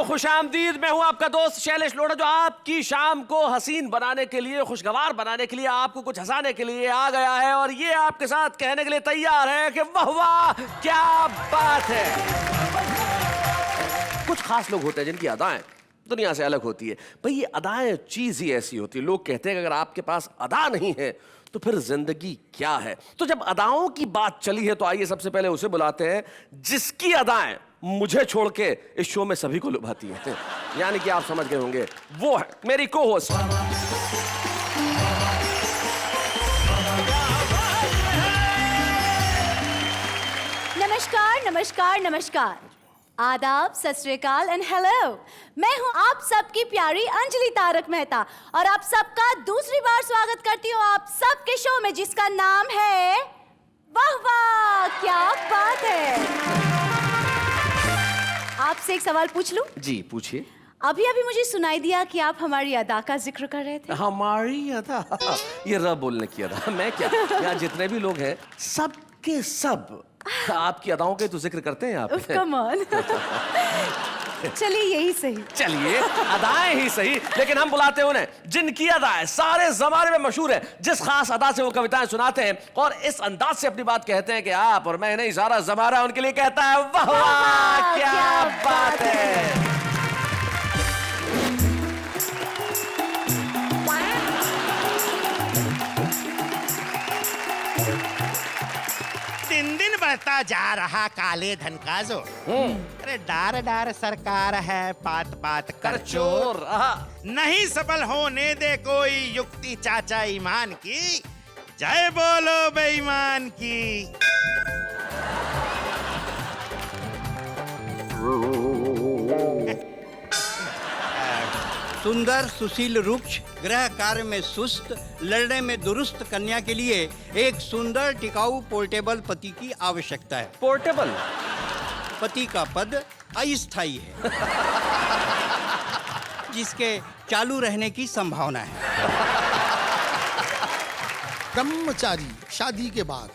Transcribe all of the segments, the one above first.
खुशामदीद। मैं हूं आपका दोस्त शैलेश लोढ़ा, जो आपकी शाम को हसीन बनाने के लिए, खुशगवार बनाने के लिए, आपको कुछ हंसाने के लिए आ गया है और ये आपके साथ कहने के लिए तैयार है कि वाह वाह क्या बात है। कुछ खास लोग होते हैं जिनकी अदाएं दुनिया से अलग होती है। भाई ये अदाएं चीज ही ऐसी होती है। लोग कहते हैं कि अगर आपके पास अदा नहीं है तो फिर जिंदगी क्या है। तो जब अदाओं की बात चली है तो आइए सबसे पहले उसे बुलाते हैं जिसकी अदाएं मुझे छोड़ के इस शो में सभी को लुभाती हैं। यानी कि आप समझ गए होंगे, वो है मेरी को होस्ट नमस्कार नमस्कार नमस्कार, आदाब, सत श्री अकाल एंड हेलो। मैं हूं आप सबकी प्यारी अंजलि तारक मेहता और आप सबका दूसरी बार स्वागत करती हूं आप सबके शो में जिसका नाम है वाह वाह क्या बात है। आपसे एक सवाल पूछ लूं? जी पूछिए। अभी अभी मुझे सुनाई दिया कि आप हमारी अदा का जिक्र कर रहे थे। हमारी अदा? ये र बोलने की अदा। मैं क्या, यहाँ जितने भी लोग हैं सब के सब आपकी अदाओं के तो जिक्र करते हैं आप। Come on. चलिए यही सही। चलिए अदाएं ही सही, लेकिन हम बुलाते हैं उन्हें जिनकी अदाएं सारे जमाने में मशहूर है। जिस खास अदा से वो कविताएं सुनाते हैं और इस अंदाज से अपनी बात कहते हैं कि आप और मैं नहीं, सारा जमाना उनके लिए कहता है वाह वाह क्या बात है। दिन दिन बढ़ता जा रहा काले धन का जोर। अरे डार डार सरकार है, पात पात कर चोर। नहीं सफल होने दे कोई युक्ति चाचा ईमान की, जय बोलो बेईमान की। सुंदर सुशील रुक्ष, गृह कार्य में सुस्त, लड़ने में दुरुस्त कन्या के लिए एक सुंदर टिकाऊ पोर्टेबल पति की आवश्यकता है। पोर्टेबल? पति का पद अस्थायी है जिसके चालू रहने की संभावना है। ब्रह्मचारी शादी के बाद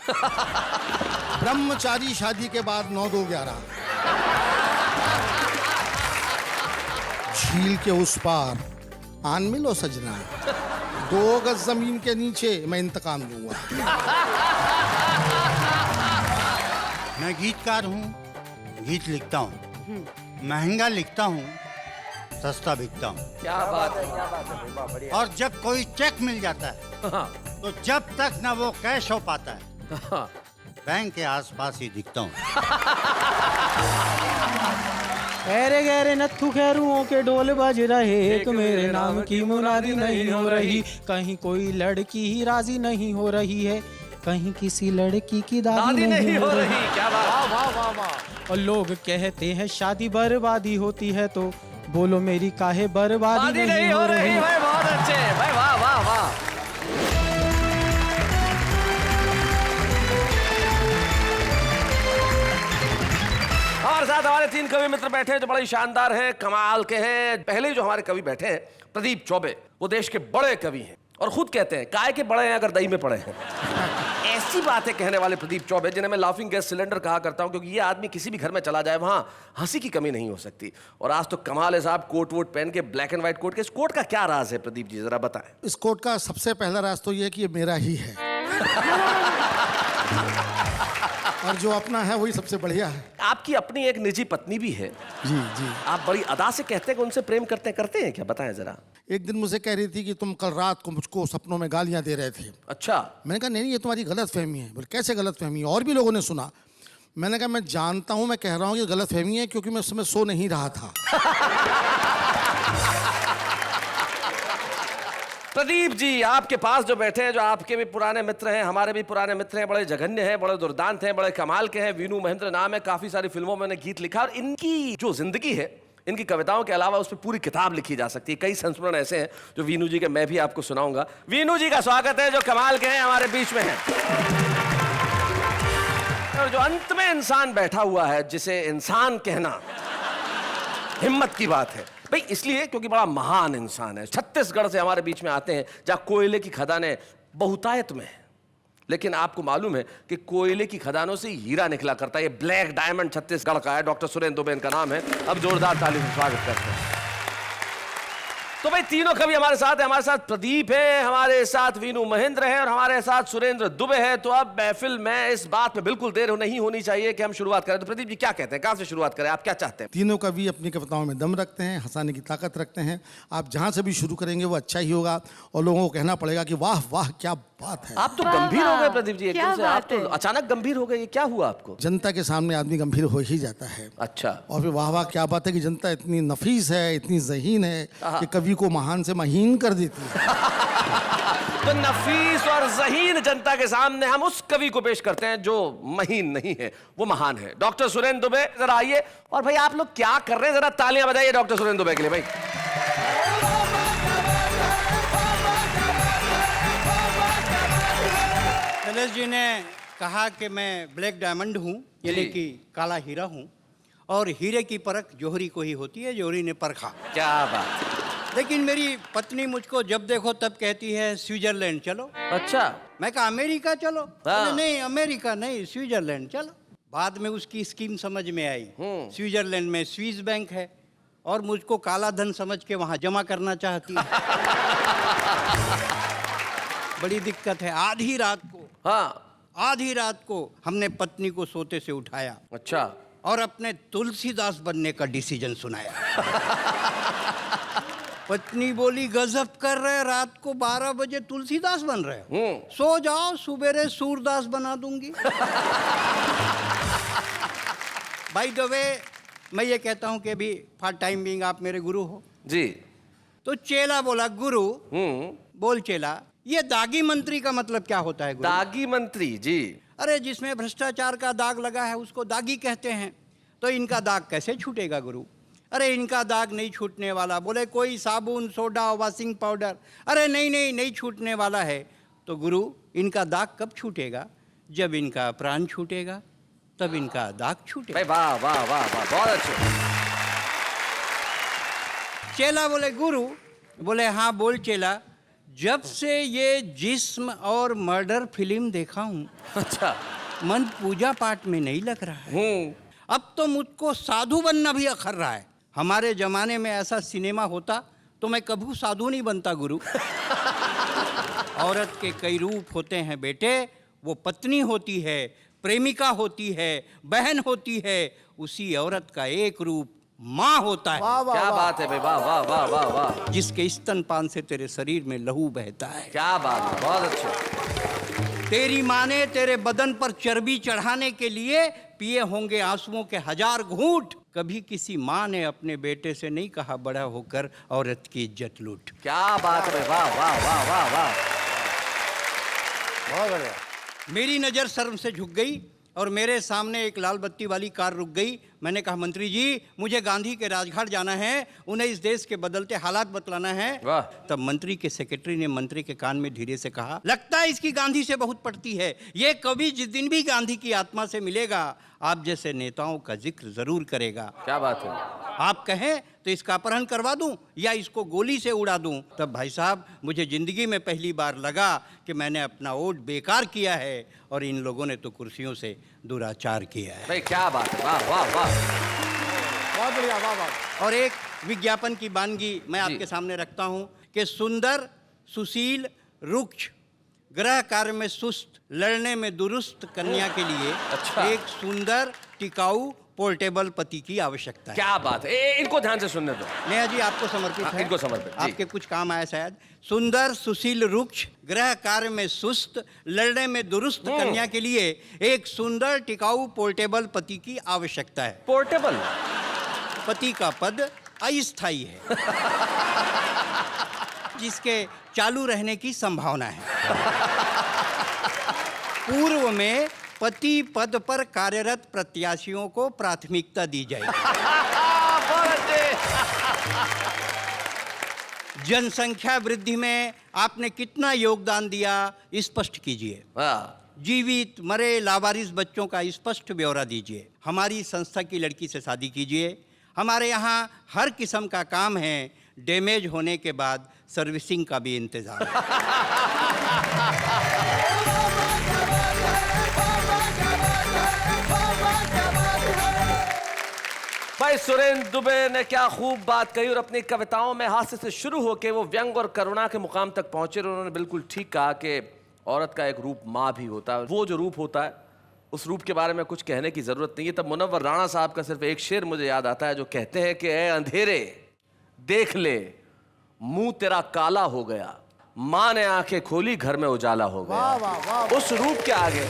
ब्रह्मचारी शादी के बाद 9-2-11 झील के उस पार आन मिलो सजना, 2 गज जमीन के नीचे मैं इंतकाम लूंगा। मैं गीतकार हूँ, गीत लिखता हूँ, महंगा लिखता हूँ, सस्ता बिकता हूँ। क्या बात है, क्या बात है, वाह बढ़िया। और जब कोई चेक मिल जाता है तो जब तक ना वो कैश हो पाता है बैंक के आसपास ही दिखता हूँ। गहरे गहरे नत्थु खैरुओं के डोल बज रहे, एक मेरे नाम की मुनादी नहीं हो रही। कहीं कोई लड़की ही राजी नहीं हो रही है, कहीं किसी लड़की की दादी नहीं हो रही। क्या बात, वाह वाह वाह। और लोग कहते हैं शादी बर्बादी होती है, तो बोलो मेरी काहे बर्बादी नहीं हो रही। भाई बहुत अच्छे भाई, वाह वाह वाह। हमारे साथ हमारे 3 कवि मित्र बैठे हैं जो बड़े ही शानदार हैं, कमाल के हैं। पहले जो हमारे कवि बैठे हैं प्रदीप चौबे, वो देश के बड़े कवि हैं और खुद कहते हैं काय के बड़े हैं अगर दही में पड़े हैं। ऐसी बातें कहने वाले प्रदीप चौबे, जिन्हें मैं लाफिंग गैस सिलेंडर कहा करता हूं, क्योंकि ये आदमी किसी भी घर में चला जाए वहां हंसी की कमी नहीं हो सकती। और आज तो कमाल है साहब, कोट वोट पहन के, ब्लैक एंड व्हाइट कोट के। इस कोट का क्या राज है प्रदीप जी, जरा बताएं। इस कोट का सबसे पहला राज तो ये कि ये मेरा ही है और जो अपना है वही सबसे बढ़िया है। आपकी अपनी एक निजी पत्नी भी है। जी जी। आप बड़ी अदा से कहते हैं कि उनसे प्रेम करते हैं क्या, बताएं जरा। एक दिन मुझे कह रही थी कि तुम कल रात को मुझको सपनों में गालियां दे रहे थे। अच्छा। मैंने कहा नहीं ये तुम्हारी गलत फहमी है। बोले कैसे गलत फहमी है? और भी लोगों ने सुना। मैंने कहा मैं जानता हूं, मैं कह रहा हूं कि गलत फहमी है क्योंकि मैं उस समय सो नहीं रहा था। प्रदीप जी आपके पास जो बैठे हैं, जो आपके भी पुराने मित्र हैं, हमारे भी पुराने मित्र हैं, बड़े जघन्य हैं, बड़े दुर्दांत हैं, बड़े कमाल के हैं। वीनू महेंद्र नाम है, काफी सारी फिल्मों में गीत लिखा और इनकी जो जिंदगी है, इनकी कविताओं के अलावा उस पर पूरी किताब लिखी जा सकती है। कई संस्मरण ऐसे हैं जो वीनू जी के मैं भी आपको सुनाऊंगा। वीनू जी का स्वागत है जो कमाल के हैं, हमारे बीच में हैं। और जो अंत में इंसान बैठा हुआ है, जिसे इंसान कहना हिम्मत की बात है भाई, इसलिए क्योंकि बड़ा महान इंसान है। छत्तीसगढ़ से हमारे बीच में आते हैं जहां कोयले की खदानें बहुतायत में है, लेकिन आपको मालूम है कि कोयले की खदानों से हीरा निकला करता है। ये ब्लैक डायमंड छत्तीसगढ़ का है। डॉक्टर सुरेंद्र दुबे इनका नाम है। अब जोरदार ताली से स्वागत करते हैं। तो भाई तीनों कवि हमारे साथ है। हमारे साथ प्रदीप है, हमारे साथ वीनू महेंद्र है और हमारे साथ सुरेंद्र दुबे है। तो अब महफिल में इस बात में बिल्कुल देर नहीं होनी चाहिए कि हम शुरुआत करें। तो प्रदीप जी क्या कहते हैं, कहां से शुरुआत करें, आप क्या चाहते हैं? तीनों कवि अपनी कविताओं में दम रखते हैं, हंसाने की ताकत रखते हैं। आप जहां से भी शुरू करेंगे वो अच्छा ही होगा और लोगों को कहना पड़ेगा कि वाह वाह क्या बात है। आप तो वाह, गंभीर हो गए वाह, प्रदीप जी, क्या एकदम से आप बात तो है। अचानक गंभीर हो गए। ये क्या हुआ आपको? जनता के सामने आदमी गंभीर हो ही जाता है। अच्छा, और फिर वाह वाह क्या बात है कि जनता इतनी नफीस है, इतनी ज़हीन है कि कवि को महान से महीन कर देती है। तो नफीस और ज़हीन जनता के सामने हम उस कवि को पेश करते हैं जो महीन नहीं है, वो महान है। डॉक्टर सुरेंद्र दुबे जरा आइए। और भाई आप लोग क्या कर रहे हैं, जरा तालियां बजाइए डॉक्टर सुरेंद्र दुबे के लिए भाई। शैलेश जी ने कहा कि मैं ब्लैक डायमंड हूँ, यानी जी। कि काला हीरा हूँ, और हीरे की परख जोहरी को ही होती है, जोहरी ने परखा। क्या बात। लेकिन मेरी पत्नी मुझको जब देखो तब कहती है स्विट्जरलैंड चलो। अच्छा, मैं कहा अमेरिका चलो। हाँ। बोले, नहीं अमेरिका नहीं, स्विट्जरलैंड चलो। बाद में उसकी स्कीम समझ में आई। स्विट्जरलैंड में स्विस बैंक है और मुझको काला धन समझ के वहां जमा करना चाहती है। बड़ी दिक्कत है। आधी रात को हमने पत्नी को सोते से उठाया अच्छा, और अपने तुलसीदास बनने का डिसीजन सुनाया। पत्नी बोली गजब कर रहे, रात को 12 बजे तुलसीदास बन रहे हो, सो जाओ, सुबेरे सूरदास बना दूंगी। बाय द वे, मैं ये कहता हूं कि अभी फॉर टाइम बीइंग आप मेरे गुरु हो। जी। तो चेला बोला गुरु, बोल चेला, ये दागी मंत्री का मतलब क्या होता है गुरु? दागी मंत्री जी। अरे जिसमें भ्रष्टाचार का दाग लगा है उसको दागी कहते हैं। तो इनका दाग कैसे छूटेगा गुरु? अरे इनका दाग नहीं छूटने वाला। बोले कोई साबुन, सोडा, वॉशिंग पाउडर? अरे नहीं छूटने वाला है। तो गुरु इनका दाग कब छूटेगा? जब इनका प्राण छूटेगा तब इनका दाग छूटेगा। भाई वाह वाह वाह वाह, बहुत अच्छे। चेला बोले गुरु, बोले हाँ बोल चेला, जब से ये जिस्म और मर्डर फिल्म देखा हूँ, अच्छा, मन पूजा पाठ में नहीं लग रहा है। अब तो मुझको साधु बनना भी अखर रहा है। हमारे जमाने में ऐसा सिनेमा होता तो मैं कभी साधु नहीं बनता गुरु। औरत के कई रूप होते हैं बेटे, वो पत्नी होती है, प्रेमिका होती है, बहन होती है, उसी औरत का एक रूप माँ होता है। क्या बात है भाई, वाह वाह वाह वाह वाह, जिसके स्तनपान से तेरे शरीर में लहू बहता है। क्या बात है, बहुत अच्छे। तेरी माँ ने तेरे बदन पर चर्बी चढ़ाने के लिए पिए होंगे आंसुओं के 1000 घूंट। कभी किसी माँ ने अपने बेटे से नहीं कहा बड़ा होकर औरत की इज्जत लूट। क्या बात है, वाह वाह वाह वाह वाह, बहुत बढ़िया। मेरी नज़र शर्म से झुक गई और मेरे सामने एक लाल बत्ती वाली कार रुक गई। मैंने कहा मंत्री जी मुझे गांधी के राजघाट जाना है, उन्हें इस देश के बदलते हालात बतलाना है। वाह। तब मंत्री के सेक्रेटरी ने मंत्री के कान में धीरे से कहा, लगता है इसकी गांधी से बहुत पड़ती है। ये कवि जिस दिन भी गांधी की आत्मा से मिलेगा आप जैसे नेताओं का जिक्र जरूर करेगा। क्या बात है। आप कहें तो इसका अपहरण करवा दूं या इसको गोली से उड़ा दूं। तब भाई साहब मुझे जिंदगी में पहली बार लगा कि मैंने अपना वोट बेकार किया है और इन लोगों ने तो कुर्सियों से दुराचार किया है। भाई क्या बात है, वाह वाह वाह, बहुत बढ़िया, वाह वाह। और एक विज्ञापन की वानगी मैं आपके सामने रखता हूं कि सुंदर, सुशील, रुक्ष, गृह कार्य में सुस्त, लड़ने में दुरुस्त कन्या के लिए अच्छा। एक सुंदर, टिकाऊ, पोर्टेबल पति की आवश्यकता है। क्या बात है। इनको ध्यान से सुनने दो। नेहा जी आपको समर्पित हाँ, है। इनको समर्पित, जी। आपके कुछ काम आया शायद। सुंदर, सुशील, रुक्ष, गृह कार्य में सुस्त, लड़ने में दुरुस्त कन्या के लिए एक सुंदर, टिकाऊ, पोर्टेबल पति की आवश्यकता है। पोर्टेबल पति का पद अस्थायी है, जिसके चालू रहने की संभावना है। पूर्व में पति पद पर कार्यरत प्रत्याशियों को प्राथमिकता दी जाएगी। जनसंख्या वृद्धि में आपने कितना योगदान दिया स्पष्ट कीजिए। जीवित, मरे, लावारिस बच्चों का स्पष्ट ब्यौरा दीजिए। हमारी संस्था की लड़की से शादी कीजिए। हमारे यहाँ हर किस्म का काम है, डैमेज होने के बाद सर्विसिंग का भी इंतजाम है। भाई सुरेंद्र दुबे ने क्या खूब बात कही और अपनी कविताओं में हास्य से शुरू होकर वो व्यंग और करुणा के मुकाम तक पहुंचे और उन्होंने बिल्कुल ठीक कहा कि औरत का एक रूप माँ भी होता है। वो जो रूप होता है उस रूप के बारे में कुछ कहने की जरूरत नहीं है। तब मुनव्वर राणा साहब का सिर्फ एक शेर मुझे याद आता है जो कहते हैं कि ए अंधेरे देख ले मुंह तेरा काला हो गया, माँ ने आंखें खोली घर में उजाला हो गया। उस रूप के आगे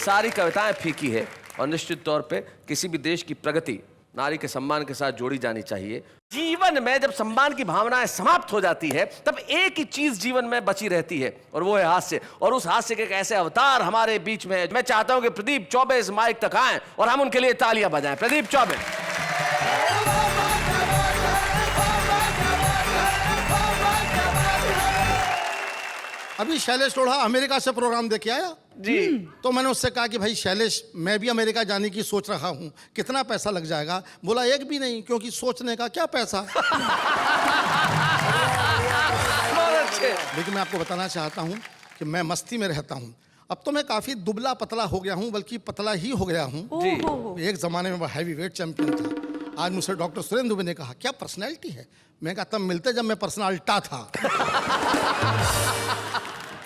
सारी कविताएं फीकी है और निश्चित तौर पे किसी भी देश की प्रगति नारी के सम्मान के साथ जोड़ी जानी चाहिए। जीवन में जब सम्मान की भावनाएं समाप्त हो जाती है तब एक ही चीज जीवन में बची रहती है और वो है हास्य। और उस हास्य के एक ऐसे अवतार हमारे बीच में है। मैं चाहता हूं कि प्रदीप चौबे इस माइक तक आएं और हम उनके लिए तालियां बजाएं। प्रदीप चौबे। अभी शैलेश लोढ़ा अमेरिका से प्रोग्राम देख के आया जी। तो मैंने उससे कहा कि भाई शैलेश, मैं भी अमेरिका जाने की सोच रहा हूँ, कितना पैसा लग जाएगा? बोला एक भी नहीं, क्योंकि सोचने का क्या पैसा। लेकिन मैं आपको बताना चाहता हूँ कि मैं मस्ती में रहता हूँ। अब तो मैं काफी दुबला पतला हो गया हूँ, बल्कि पतला ही हो गया हूँ। एक जमाने में मैं हैवी वेट चैंपियन था। आज मुझसे डॉक्टर सुरेंद्र दुबे ने कहा क्या पर्सनैलिटी है? मैं कहा तब मिलते जब मैं पर्सनालिटा था।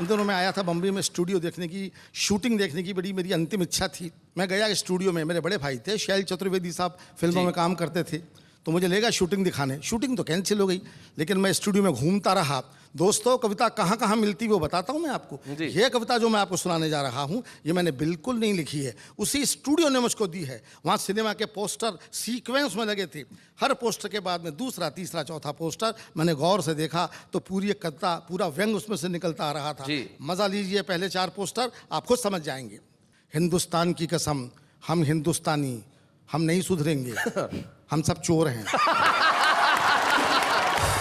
उन दिनों मैं आया था बम्बई में स्टूडियो देखने की, शूटिंग देखने की बड़ी मेरी अंतिम इच्छा थी। मैं गया स्टूडियो में, मेरे बड़े भाई थे शैल चतुर्वेदी साहब, फिल्मों में काम करते थे, तो मुझे लेगा शूटिंग दिखाने। शूटिंग तो कैंसिल हो गई, लेकिन मैं स्टूडियो में घूमता रहा। दोस्तों कविता कहाँ कहाँ मिलती वो बताता हूँ मैं आपको। ये कविता जो मैं आपको सुनाने जा रहा हूँ ये मैंने बिल्कुल नहीं लिखी है, उसी स्टूडियो ने मुझको दी है। वहाँ सिनेमा के पोस्टर सीक्वेंस में लगे थे, हर पोस्टर के बाद में दूसरा तीसरा चौथा पोस्टर मैंने गौर से देखा तो पूरी एक कविता, पूरा व्यंग उसमें से निकलता आ रहा था। मजा लीजिए, पहले 4 पोस्टर आप खुद समझ जाएंगे। हिंदुस्तान की कसम, हम हिंदुस्तानी, हम नहीं सुधरेंगे, हम सब चोर हैं।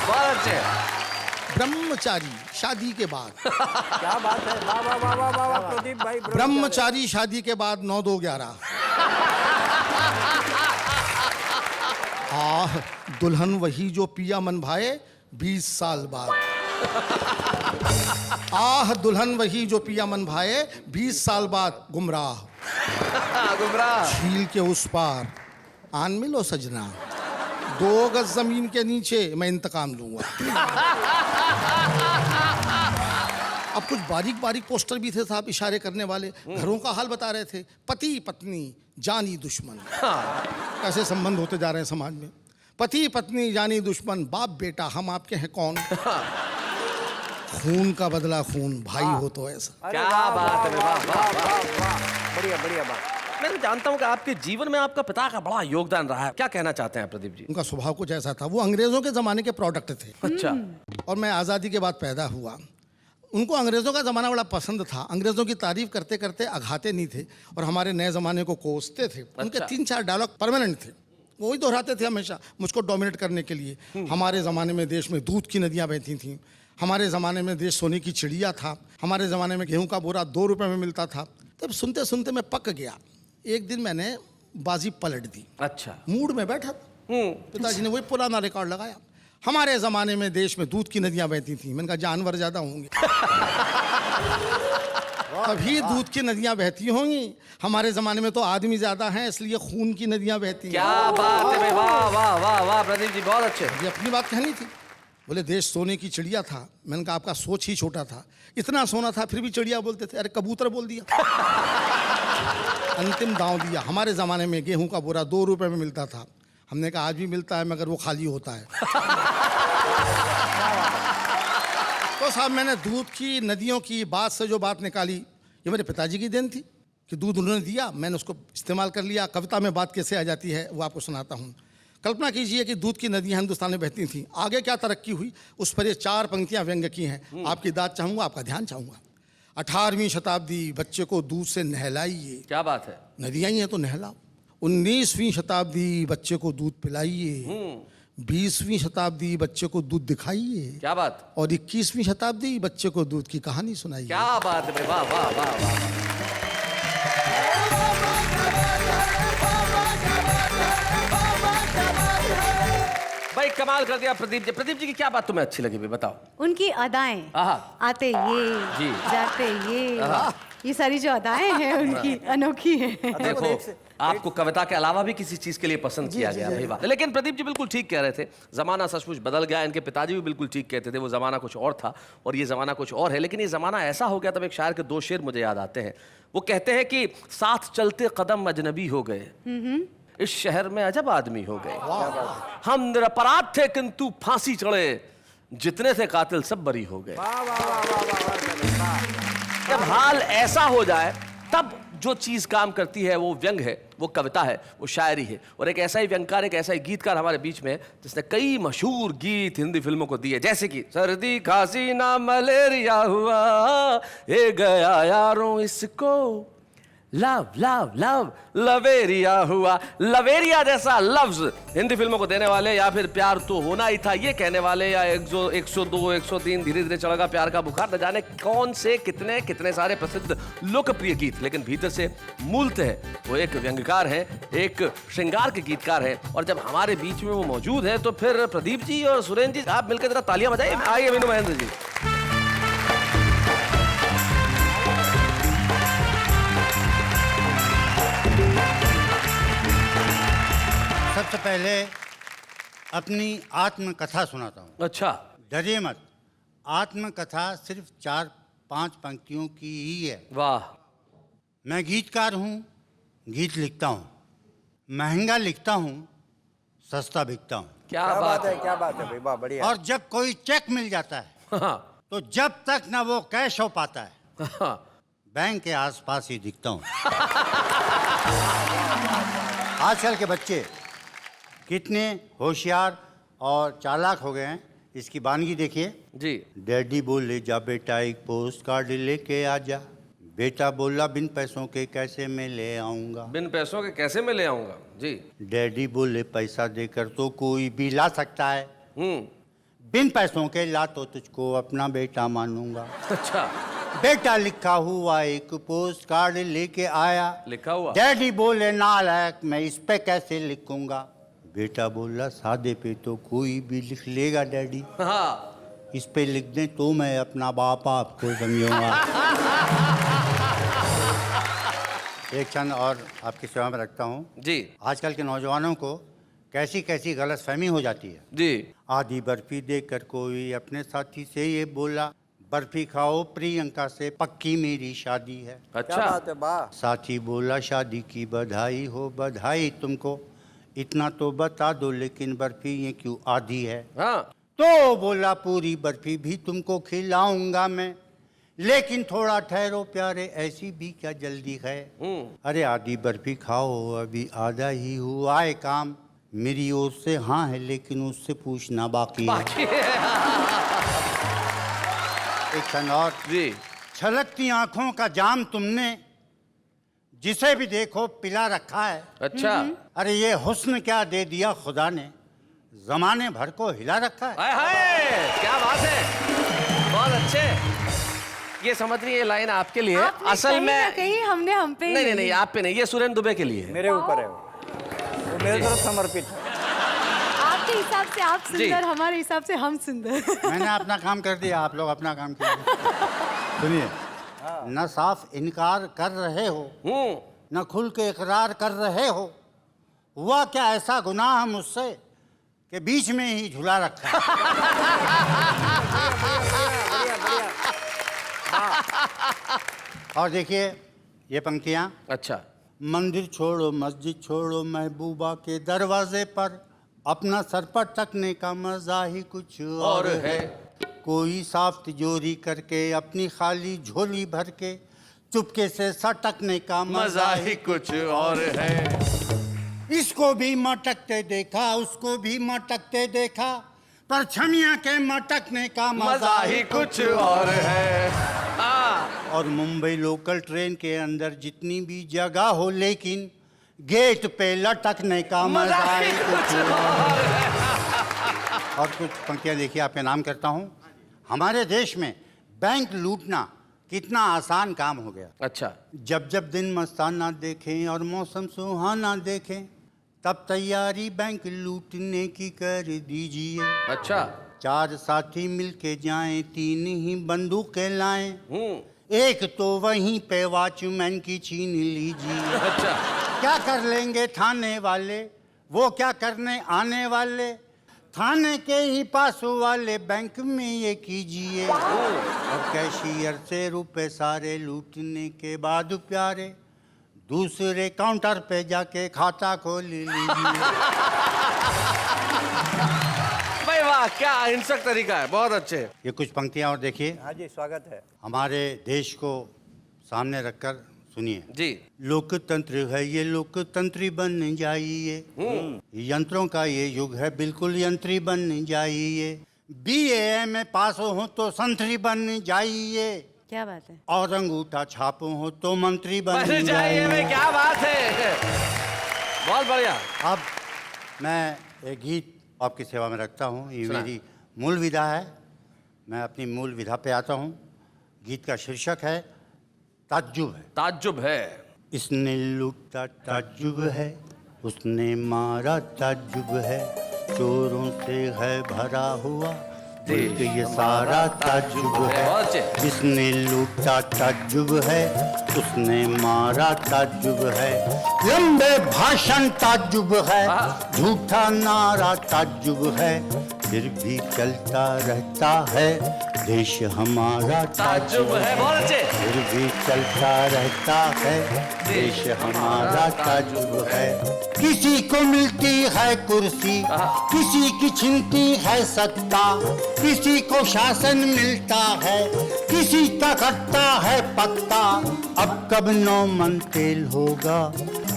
बहुत अच्छे। ब्रह्मचारी शादी के बाद। क्या बात है, वाह वाह वाह वाह वाह प्रदीप भाई। ब्रह्मचारी शादी के बाद 9-2-11। आह दुल्हन वही जो पिया मन भाए 20 साल बाद। आह दुल्हन वही जो पिया मन भाए 20 साल बाद गुमराह। झील के उस पार आन मिलो सजना, 2 गज जमीन के नीचे मैं इंतकाम लूंगा। अब कुछ बारीक बारीक पोस्टर भी थे साहब, इशारे करने वाले, घरों का हाल बता रहे थे। पति पत्नी जानी दुश्मन, कैसे संबंध होते जा रहे हैं समाज में। पति पत्नी जानी दुश्मन, बाप बेटा हम आपके हैं कौन। खून का बदला खून, भाई हो तो ऐसा। क्या बात है, वाह वाह वाह, बढ़िया बढ़िया बात। मैं जानता हूं कि आपके जीवन में आपका पिता का बड़ा योगदान रहा है, क्या कहना चाहते हैं प्रदीप जी? उनका स्वभाव कुछ ऐसा था, वो अंग्रेजों के जमाने के प्रोडक्ट थे। अच्छा। और मैं आज़ादी के बाद पैदा हुआ। उनको अंग्रेजों का ज़माना बड़ा पसंद था, अंग्रेजों की तारीफ करते करते अघाते नहीं थे और हमारे नए ज़माने को कोसते थे। उनके 3-4 डायलॉग परमानेंट थे, वही दोहराते थे हमेशा मुझको डोमिनेट करने के लिए। हमारे ज़माने में देश में दूध की नदियाँ बहती थीं, हमारे ज़माने में देश सोने की चिड़िया था, हमारे ज़माने में गेहूँ का बोरा 2 रुपये में मिलता था। तब सुनते सुनते मैं पक गया। एक दिन मैंने बाजी पलट दी। अच्छा। मूड में बैठा था, पिताजी ने वही पुराना रिकॉर्ड लगाया, हमारे जमाने में देश में दूध की नदियां बहती थी। मैंने कहा जानवर ज्यादा होंगे। अभी दूध की नदियां बहती होंगी, हमारे जमाने में तो आदमी ज्यादा हैं इसलिए खून की नदियां बहती हैं। क्या बात है भाई, वाह वाह वाह वाह प्रदीप जी, बहुत अच्छे। ये अपनी बात कहनी थी। बोले देश सोने की चिड़िया था। मैंने कहा आपका सोच ही छोटा था, इतना सोना था फिर भी चिड़िया बोलते थे। अरे कबूतर बोल दिया। अंतिम दांव दिया। हमारे ज़माने में गेहूं का बोरा 2 रुपये में मिलता था। हमने कहा आज भी मिलता है मगर वो खाली होता है। तो साहब मैंने दूध की नदियों की बात से जो बात निकाली ये मेरे पिताजी की देन थी कि दूध उन्होंने दिया, मैंने उसको इस्तेमाल कर लिया। कविता में बात कैसे आ जाती है वो आपको सुनाता हूँ। कल्पना कीजिए कि दूध की नदियाँ हिंदुस्तान में बहती थीं, आगे क्या तरक्की हुई उस पर ये 4 पंक्तियाँ व्यंग की हैं। आपकी दाद चाहूँगा, आपका ध्यान चाहूँगा। 18वीं शताब्दी बच्चे को दूध से नहलाइए। क्या बात है। नदियाँ ही हैं तो नहलाओ। 19वीं शताब्दी बच्चे को दूध पिलाइए। 20वीं शताब्दी बच्चे को दूध दिखाइए। क्या बात। और 21वीं शताब्दी बच्चे को दूध की कहानी सुनाइए। क्या बात है, वाह वाह वाह वाह। भाई कमाल कर दिया प्रदीप जी। प्रदीप जी की क्या बात तुम्हें अच्छी लगी भाई, बताओ। उनकी अदाएं, आहा। आते ये जी। जाते ये सारी जो अदाएं हैं उनकी अनोखी हैं। देखो आपको कविता के अलावा भी किसी चीज के लिए पसंद किया गया, वही बात है। लेकिन प्रदीप जी बिल्कुल ठीक कह रहे थे, जमाना सचमुच बदल गया। इनके पिताजी भी बिल्कुल ठीक कहते थे, वो जमाना कुछ और था और ये जमाना कुछ और है। लेकिन ये जमाना ऐसा हो गया, तब एक शायर के दो शेर मुझे याद आते हैं। वो कहते हैं कि साथ चलते कदम अजनबी हो गए, इस शहर में अजब आदमी हो गए। हम निरपराध थे किंतु फांसी चढ़े, जितने थे कातिल सब बरी हो गए। जब हाल ऐसा हो जाए तब जो चीज काम करती है वो व्यंग है, वो कविता है, वो शायरी है। और एक ऐसा ही व्यंगकार, एक ऐसा ही गीतकार हमारे बीच में है जिसने कई मशहूर गीत हिंदी फिल्मों को दिए, जैसे कि सर्दी खांसी ना मलेरिया हुआ, ये गया यारों इसको लव लव लव लवेरिया हुआ। लवेरिया जैसा लफ्ज हिंदी फिल्मों को देने वाले, या फिर प्यार तो होना ही था ये कहने वाले, या 102 103 धीरे धीरे चढ़ेगा प्यार का बुखार, न जाने कौन से कितने कितने सारे प्रसिद्ध लोकप्रिय गीत। लेकिन भीतर से मूलतः वो एक व्यंग्यकार है, एक श्रृंगार के गीतकार है। और जब हमारे बीच में वो मौजूद है तो फिर प्रदीप जी और सुरेंद्र जी आप मिलकर जरा तालियां बजाइए। आइए मीनू महेंद्र जी। सबसे पहले अपनी आत्मकथा सुनाता हूँ। अच्छा, डरिए मत, आत्मकथा सिर्फ 4-5 पंक्तियों की ही है। वाह। मैं गीतकार हूँ, गीत लिखता हूँ, महंगा लिखता हूँ, सस्ता बिकता हूँ। क्या बात है, क्या बात है भाई, वाह बढ़िया। और जब कोई चेक मिल जाता है हाँ, तो जब तक ना वो कैश हो पाता है, हाँ। बैंक के आसपास ही दिखता हूँ। आजकल के बच्चे कितने होशियार और चालाक हो गए हैं, इसकी बानगी देखिए जी। डैडी बोले जा बेटा एक पोस्ट कार्ड लेके आ जा, बेटा बोला बिन पैसों के कैसे मैं ले आऊंगा, बिन पैसों के कैसे मैं ले आऊंगा जी। डैडी बोले पैसा देकर तो कोई भी ला सकता है, बिन पैसों के ला तो तुझको अपना बेटा मानूंगा। अच्छा, बेटा लिखा हुआ एक पोस्ट कार्ड लेके आया, लिखा हुआ। डैडी बोले नालायक मैं इस पे कैसे लिखूंगा, बेटा बोला सादे पे तो कोई भी लिख लेगा डैडी, हाँ। इस पे लिख दें तो मैं अपना बाप आपको समझूंगा। एक क्षण और आपकी सेवा में रखता हूँ जी आजकल के नौजवानों को कैसी कैसी गलतफहमी हो जाती है। जी। आधी बर्फी देकर कोई अपने साथी से ये बोला, बर्फी खाओ प्रियंका से पक्की मेरी शादी है। अच्छा, साथी बोला शादी की बधाई हो, बधाई तुमको, इतना तो बता दो लेकिन बर्फी ये क्यों आधी है। हाँ। तो बोला पूरी बर्फी भी तुमको खिलाऊंगा मैं, लेकिन थोड़ा ठहरो प्यारे ऐसी भी क्या जल्दी है। अरे आधी बर्फी खाओ अभी आधा ही हुआ है काम, मेरी ओर से हाँ है लेकिन उससे पूछना बाकी है। एक क्षण और जी। छलकती आंखों का जाम तुमने जिसे भी देखो पिला रखा है। अच्छा। अरे ये हुस्न क्या दे दिया खुदा ने, जमाने भर को हिला रखा है। हाय हाय, क्या बात है, बहुत अच्छे। ये समझ रही है लाइन आपके लिए। आपने असल कहीं ना में कहीं हमने हम पे नहीं नहीं नहीं, आप पे नहीं, ये सुरेंद्र दुबे के लिए है। मेरे ऊपर है वो मेरे तरफ समर्पित है। आपके हिसाब से आप जी। सुंदर, हमारे हिसाब से हम सुंदर। मैंने अपना काम कर दिया, आप लोग अपना काम कीजिए। सुनिए, न साफ इनकार कर रहे हो न खुल के इकरार कर रहे हो, हुआ क्या ऐसा गुनाह मुझसे कि बीच में ही झुला रखा है। और देखिए ये पंक्तियां, अच्छा। मंदिर छोड़ो मस्जिद छोड़ो महबूबा के दरवाजे पर, अपना सर पर टकने का मजा ही कुछ और है। कोई साफ तिजोरी करके अपनी खाली झोली भर के, चुपके से सटकने का मजा ही कुछ और है। इसको भी मटकते देखा उसको भी मटकते देखा, पर छमिया के मटकने का मजा ही कुछ और है। और मुंबई लोकल ट्रेन के अंदर जितनी भी जगह हो, लेकिन गेट पे लटकने का मजा ही कुछ और है। और कुछ पंक्तियां देखिए, आपके नाम करता हूँ। हमारे देश में बैंक लूटना कितना आसान काम हो गया। अच्छा। जब जब दिन मस्ताना देखें और मौसम सुहाना देखें, तब तैयारी बैंक लूटने की कर दीजिए। अच्छा। 4 साथी मिलके जाएं, 3 ही बंदूकें लाएं, एक तो वहीं पे वॉचमैन की छीन लीजिए। अच्छा। क्या कर लेंगे थाने वाले, वो क्या करने आने वाले, थाने के ही पास वाले बैंक में ये कीजिए। और कैशियर से रुपए सारे लूटने के बाद प्यारे दूसरे काउंटर पे जाके खाता खोल लीजिए। भाई वाह, क्या हिंसक तरीका है, बहुत अच्छे। ये कुछ पंक्तियां और देखिए। हाँ जी, स्वागत है। हमारे देश को सामने रखकर सुनिए। जी। लोकतंत्र है ये, लोकतंत्री बन जाइए। यंत्रों का ये युग है, बिल्कुल यंत्री बन जाइए। BA में पास हो तो संतरी बन जाइए। क्या बात है। और अंगूठा छाप हो तो मंत्री बन जाइए जाइए। भाई, क्या बात है, बहुत बढ़िया। अब मैं एक गीत आपकी सेवा में रखता हूँ। ये सुना। मेरी मूल विधा है। मैं अपनी मूल विधा पे आता हूँ। गीत का शीर्षक है ताज्जुब है। ताज्जुब है। इसने लूटा ताज्जुब है, उसने मारा ताज्जुब है, चोरों से है भरा हुआ मुल्क ये सारा ताज्जुब है। बहुत अच्छे। जिसने लूटा ताज्जुब है, उसने मारा ताज्जुब है, लंबे भाषण ताज्जुब है, झूठा नारा ताज्जुब है, फिर भी चलता रहता है देश हमारा ताज्जुब है, बहुत अच्छे। फिर भी चलता रहता है देश हमारा ताज्जुब है। किसी को मिलती है कुर्सी, किसी की छिनती है सत्ता, किसी को शासन मिलता है, किसी का कटता है पत्ता। अब कब 9 मन तेल होगा,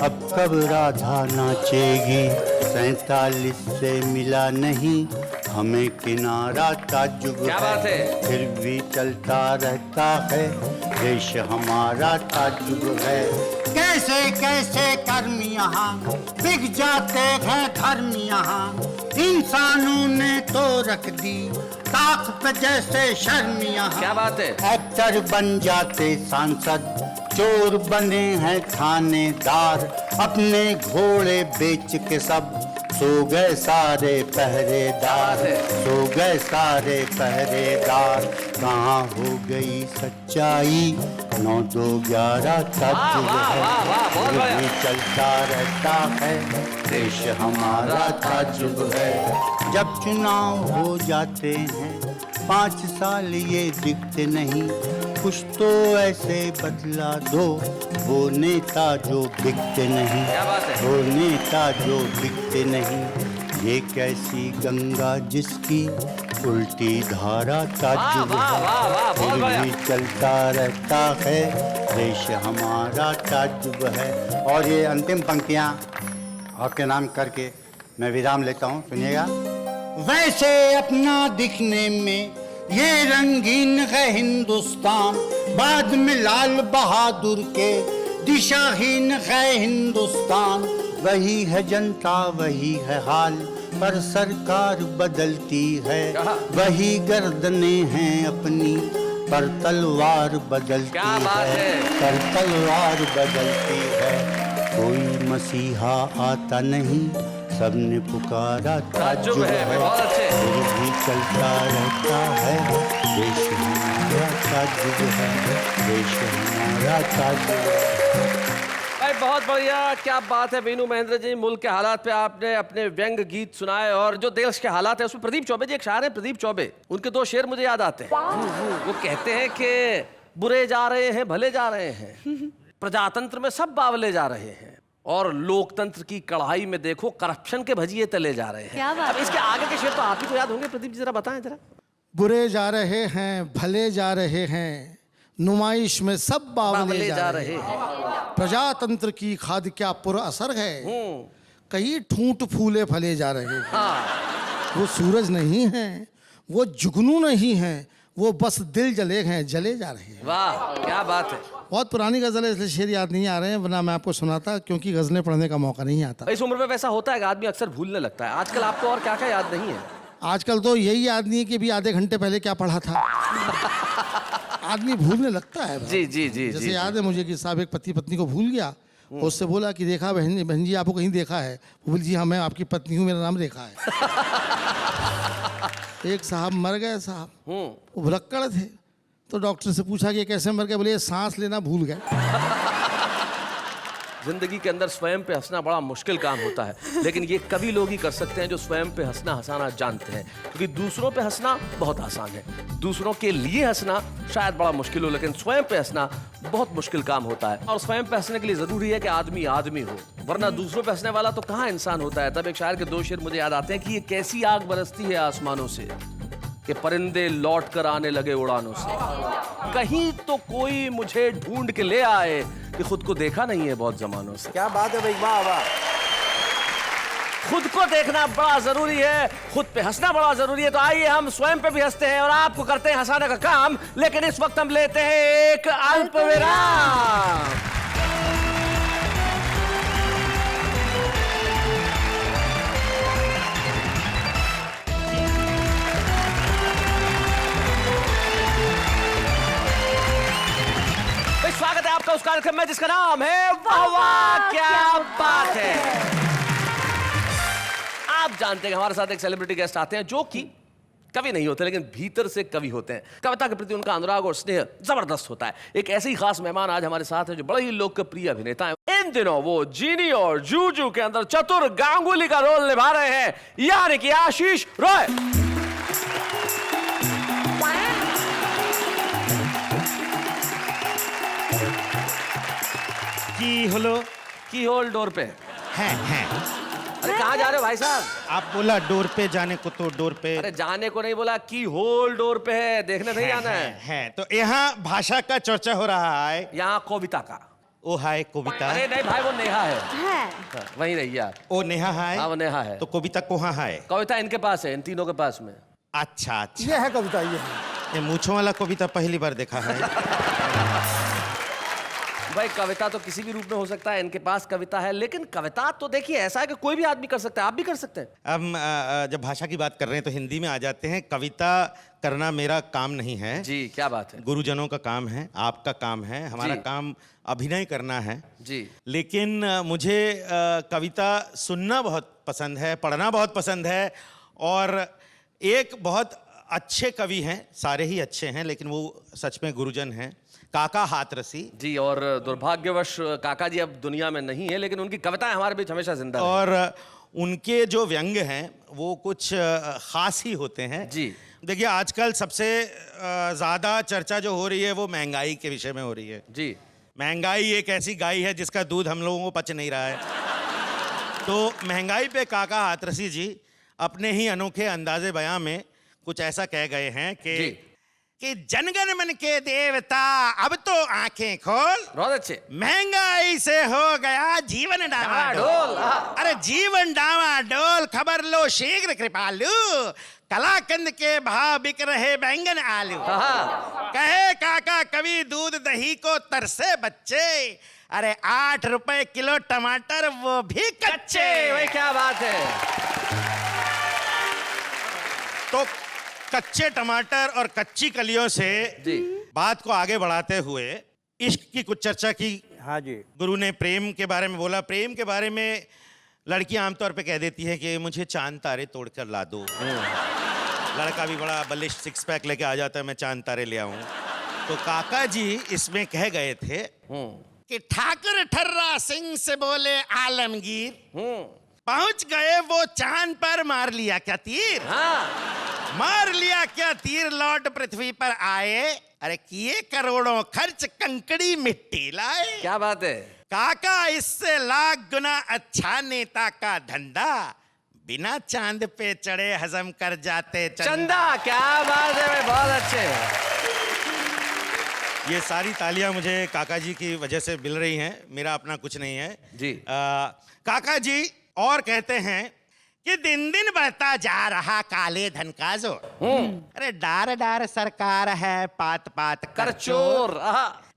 अब कब राधा नाचेगी, 47 से मिला नहीं हमें किनारा ताज्जुब क्या बात है। फिर भी चलता रहता है देश हमारा ताज्जुब है। कैसे कैसे कर्म यहाँ बिक जाते हैं धर्म यहाँ, इंसानों ने तो रख दी ताक पे जैसे शर्म यहाँ। क्या बात है। एक्टर बन जाते सांसद, चोर बने हैं थानेदार, अपने घोड़े बेच के सब सो गए सारे पहरेदार, सो गए सारे पहरेदार। कहाँ हो गई सच्चाई, 9 2 11 ताज्जुब है, फिर भी चलता रहता है देश हमारा ताज्जुब है। जब चुनाव हो जाते हैं 5 साल ये दिखते नहीं, कुछ तो ऐसे बदला दो वो नेता जो बिकते नहीं, क्या बात है। वो नेता जो बिकते नहीं। ये कैसी गंगा जिसकी उल्टी धारा ताज्जुब वाह, वाह, वाह, बहुत है, फिर बढ़िया। भी चलता रहता है देश हमारा ताज्जुब है। और ये अंतिम पंक्तियाँ आपके नाम करके मैं विराम लेता हूँ, सुनिएगा। वैसे अपना दिखने में ये रंगीन है हिंदुस्तान, बाद में लाल बहादुर के दिशाहीन है हिंदुस्तान। वही है जनता वही है हाल, पर सरकार बदलती है, वही गर्दनें हैं अपनी पर तलवार बदलती क्या बात है। पर तलवार बदलती है। कोई मसीहा आता नहीं, सबने पुकारा ताज्जुब है, बहुत अच्छे। फिर भी चलता रहता है देश हमारा ताज्जुब है, देश हमारा ताज्जुब है। भाई बहुत बढ़िया, क्या बात है वीनू महेंद्र जी। मुल्क के हालात पे आपने अपने व्यंग गीत सुनाए, और जो देश के हालात है उसमें प्रदीप चौबे जी, एक शायर है प्रदीप चौबे, उनके 2 शेर मुझे याद आते हैं। वो कहते हैं कि बुरे जा रहे हैं भले जा रहे हैं, प्रजातंत्र में सब बावले जा रहे हैं, और लोकतंत्र की कढ़ाई में देखो करप्शन के भजिए तले जा रहे हैं। क्या बात अब इसके आगे के शेर तो आप ही को याद होंगे, प्रदीप जी जरा बताएं जरा। बुरे जा रहे हैं भले जा रहे हैं, नुमाइश में सब बावले जा रहे हैं, प्रजातंत्र की खाद क्या पुर असर है, कई ठूंठ फूले फले जा रहे हैं। हाँ। वो सूरज नहीं है, वो जुगनू नहीं है, वो बस दिल जले हैं जले जा रहे हैं। वाह क्या बात है। बहुत पुरानी गजल है इसलिए शेर याद नहीं आ रहे हैं, वरना मैं आपको सुनाता, क्योंकि गजलें पढ़ने का मौका नहीं आता। इस उम्र में वैसा होता है कि आदमी अक्सर भूलने लगता है। आजकल आपको और क्या क्या याद नहीं है? आजकल तो यही याद नहीं है कि अभी आधे घंटे पहले क्या पढ़ा था। आदमी भूलने लगता है। जी जी जी जैसे जी, याद है मुझे कि साहब एक पति पत्नी को भूल गया, उससे बोला कि देखा बहन जी आपको कहीं देखा है? वो बोली जी हाँ मैं आपकी पत्नी हूँ, मेरा नाम रेखा है। एक साहब मर गए साहब, वो भुलक्कड़ थे, तो डॉक्टर से पूछा कि कैसे मर गए? बोले सांस लेना भूल गए। जिंदगी के अंदर स्वयं पे हंसना बड़ा मुश्किल काम होता है, लेकिन ये कवि लोग ही कर सकते हैं जो स्वयं पे हंसना हंसाना जानते हैं, क्योंकि दूसरों पे हंसना बहुत आसान है, दूसरों के लिए हंसना शायद बड़ा मुश्किल हो, लेकिन स्वयं पे हंसना बहुत मुश्किल काम होता है। और स्वयं पे हंसने के लिए जरूरी है कि आदमी आदमी हो, वरना दूसरों पे हंसने वाला तो कहाँ इंसान होता है। तब एक शायर के दो शेर मुझे याद आते हैं कि ये कैसी आग बरसती है आसमानों से कि परिंदे लौट कर आने लगे उड़ानों से, कहीं तो कोई मुझे ढूंढ के ले आए कि खुद को देखा नहीं है बहुत जमानों से। क्या बात है भाई, वाह वाह। खुद को देखना बड़ा जरूरी है, खुद पे हंसना बड़ा जरूरी है। तो आइए हम स्वयं पे भी हंसते हैं और आपको करते हैं हंसाने का काम, लेकिन इस वक्त हम लेते हैं एक अल्प विराम। स्वागत है आपका उस कार्यक्रम में जिसका नाम है वाह वाह क्या बात है। आप जानते हैं हमारे साथ एक सेलिब्रिटी गेस्ट आते हैं जो कि कवि नहीं होते, लेकिन भीतर से कवि होते हैं। कविता के प्रति उनका अनुराग और स्नेह जबरदस्त होता है। एक ऐसे ही खास मेहमान आज हमारे साथ है जो बड़े ही लोकप्रिय अभिनेता हैं। इन दिनों वो जीनी और जूजू के अंदर चतुर गांगुली का रोल निभा रहे हैं, यानी कि आशीष रॉय। की होल डोर पे हैं। अरे कहाँ जा रहे हो भाई साहब? आप बोला डोर पे जाने को तो डोर पे। अरे जाने को नहीं बोला, की होल डोर पे है, देखने नहीं आना है। तो यहाँ भाषा का चर्चा हो रहा है, यहाँ कविता का। ओ हाय कविता। अरे नहीं भाई, वो नेहा है। है। हाँ, वहीं रही यार। ओ नेहा है। हाँ वो नेहा है। तो कविता कहाँ है? कविता इनके पास है, इन तीनों के पास में। अच्छा अच्छा, ये है कविता, ये है। ये मूंछों वाला कविता पहली बार देखा है। भाई कविता तो किसी भी रूप में हो सकता है, इनके पास कविता है, लेकिन कविता तो देखिए ऐसा है कि कोई भी आदमी कर सकता है, आप भी कर सकते हैं। हम जब भाषा की बात कर रहे हैं तो हिंदी में आ जाते हैं। कविता करना मेरा काम नहीं है जी, क्या बात है। गुरुजनों का काम है, आपका काम है, हमारा जी। काम अभिनय करना है जी। लेकिन मुझे कविता सुनना बहुत पसंद है, पढ़ना बहुत पसंद है। और एक बहुत अच्छे कवि हैं, सारे ही अच्छे हैं, लेकिन वो सच में गुरुजन हैं, काका हाथरसी जी। और दुर्भाग्यवश काका जी अब दुनिया में नहीं है, लेकिन उनकी कविताएं हमारे बीच हमेशा जिंदा हैं। और उनके जो व्यंग हैं वो कुछ खास ही होते हैं जी। देखिए आजकल सबसे ज़्यादा चर्चा जो हो रही है वो महंगाई के विषय में हो रही है जी। महंगाई एक ऐसी गाय है जिसका दूध हम लोगों को पच नहीं रहा है। तो महंगाई पे काका हाथरसी जी अपने ही अनोखे अंदाजे बयां में कुछ ऐसा कह गए हैं कि जनगण मन के देवता अब तो आंखें खोल, बहुत अच्छे। महंगाई से हो गया जीवन डावाडोल। अरे जीवन डावाडोल, खबर लो शीघ्र कृपालु, कलाकंद के भाव बिक रहे बैंगन आलू। कहे काका कवि दूध दही को तरसे बच्चे, अरे 8 रुपए किलो टमाटर वो भी कच्चे। भाई क्या बात है। तो कच्चे टमाटर और कच्ची कलियों से जी। बात को आगे बढ़ाते हुए इश्क की कुछ चर्चा की। हाँ जी। गुरु ने प्रेम के बारे में बोला। प्रेम के बारे में लड़कियां आमतौर पे कह देती है कि मुझे चांद तारे तोड़कर ला दो। लड़का भी बड़ा बलिष्ठ 6 पैक लेके आ जाता है, मैं चांद तारे ले आऊं। तो काका जी इसमें कह गए थे कि ठाकुर ठर्रा सिंह से बोले आलमगीर, पहुंच गए वो चांद पर, मार लिया क्या तीर। मार लिया क्या तीर, लौट पृथ्वी पर आए, अरे किए करोड़ों खर्च कंकड़ी मिट्टी लाए। क्या बात है काका, इससे लाख गुना अच्छा नेता का धंधा, बिना चांद पे चढ़े हजम कर जाते चंदा। क्या बात है भाई, बहुत अच्छे। ये सारी तालियां मुझे काका जी की वजह से मिल रही हैं, मेरा अपना कुछ नहीं है जी। काका जी और कहते हैं कि दिन दिन बढ़ता जा रहा काले धन का जोर, अरे डार डार सरकार है, पात पात कर चोर,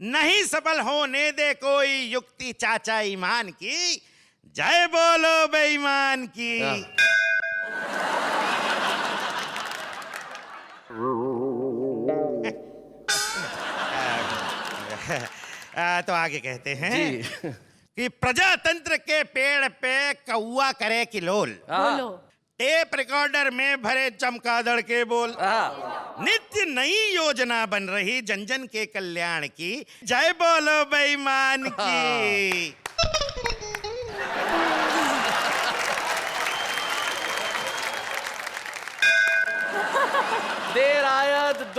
नहीं सफल होने दे कोई युक्ति चाचा ईमान की, जय बोलो बेईमान की। तो आगे कहते हैं कि प्रजातंत्र के पेड़ पे कौआ करे किलोल, बोलो। टेप रिकॉर्डर में भरे चमगादड़ के बोल, नित्य नई योजना बन रही जन जन के कल्याण की, जय बोलो बेईमान की।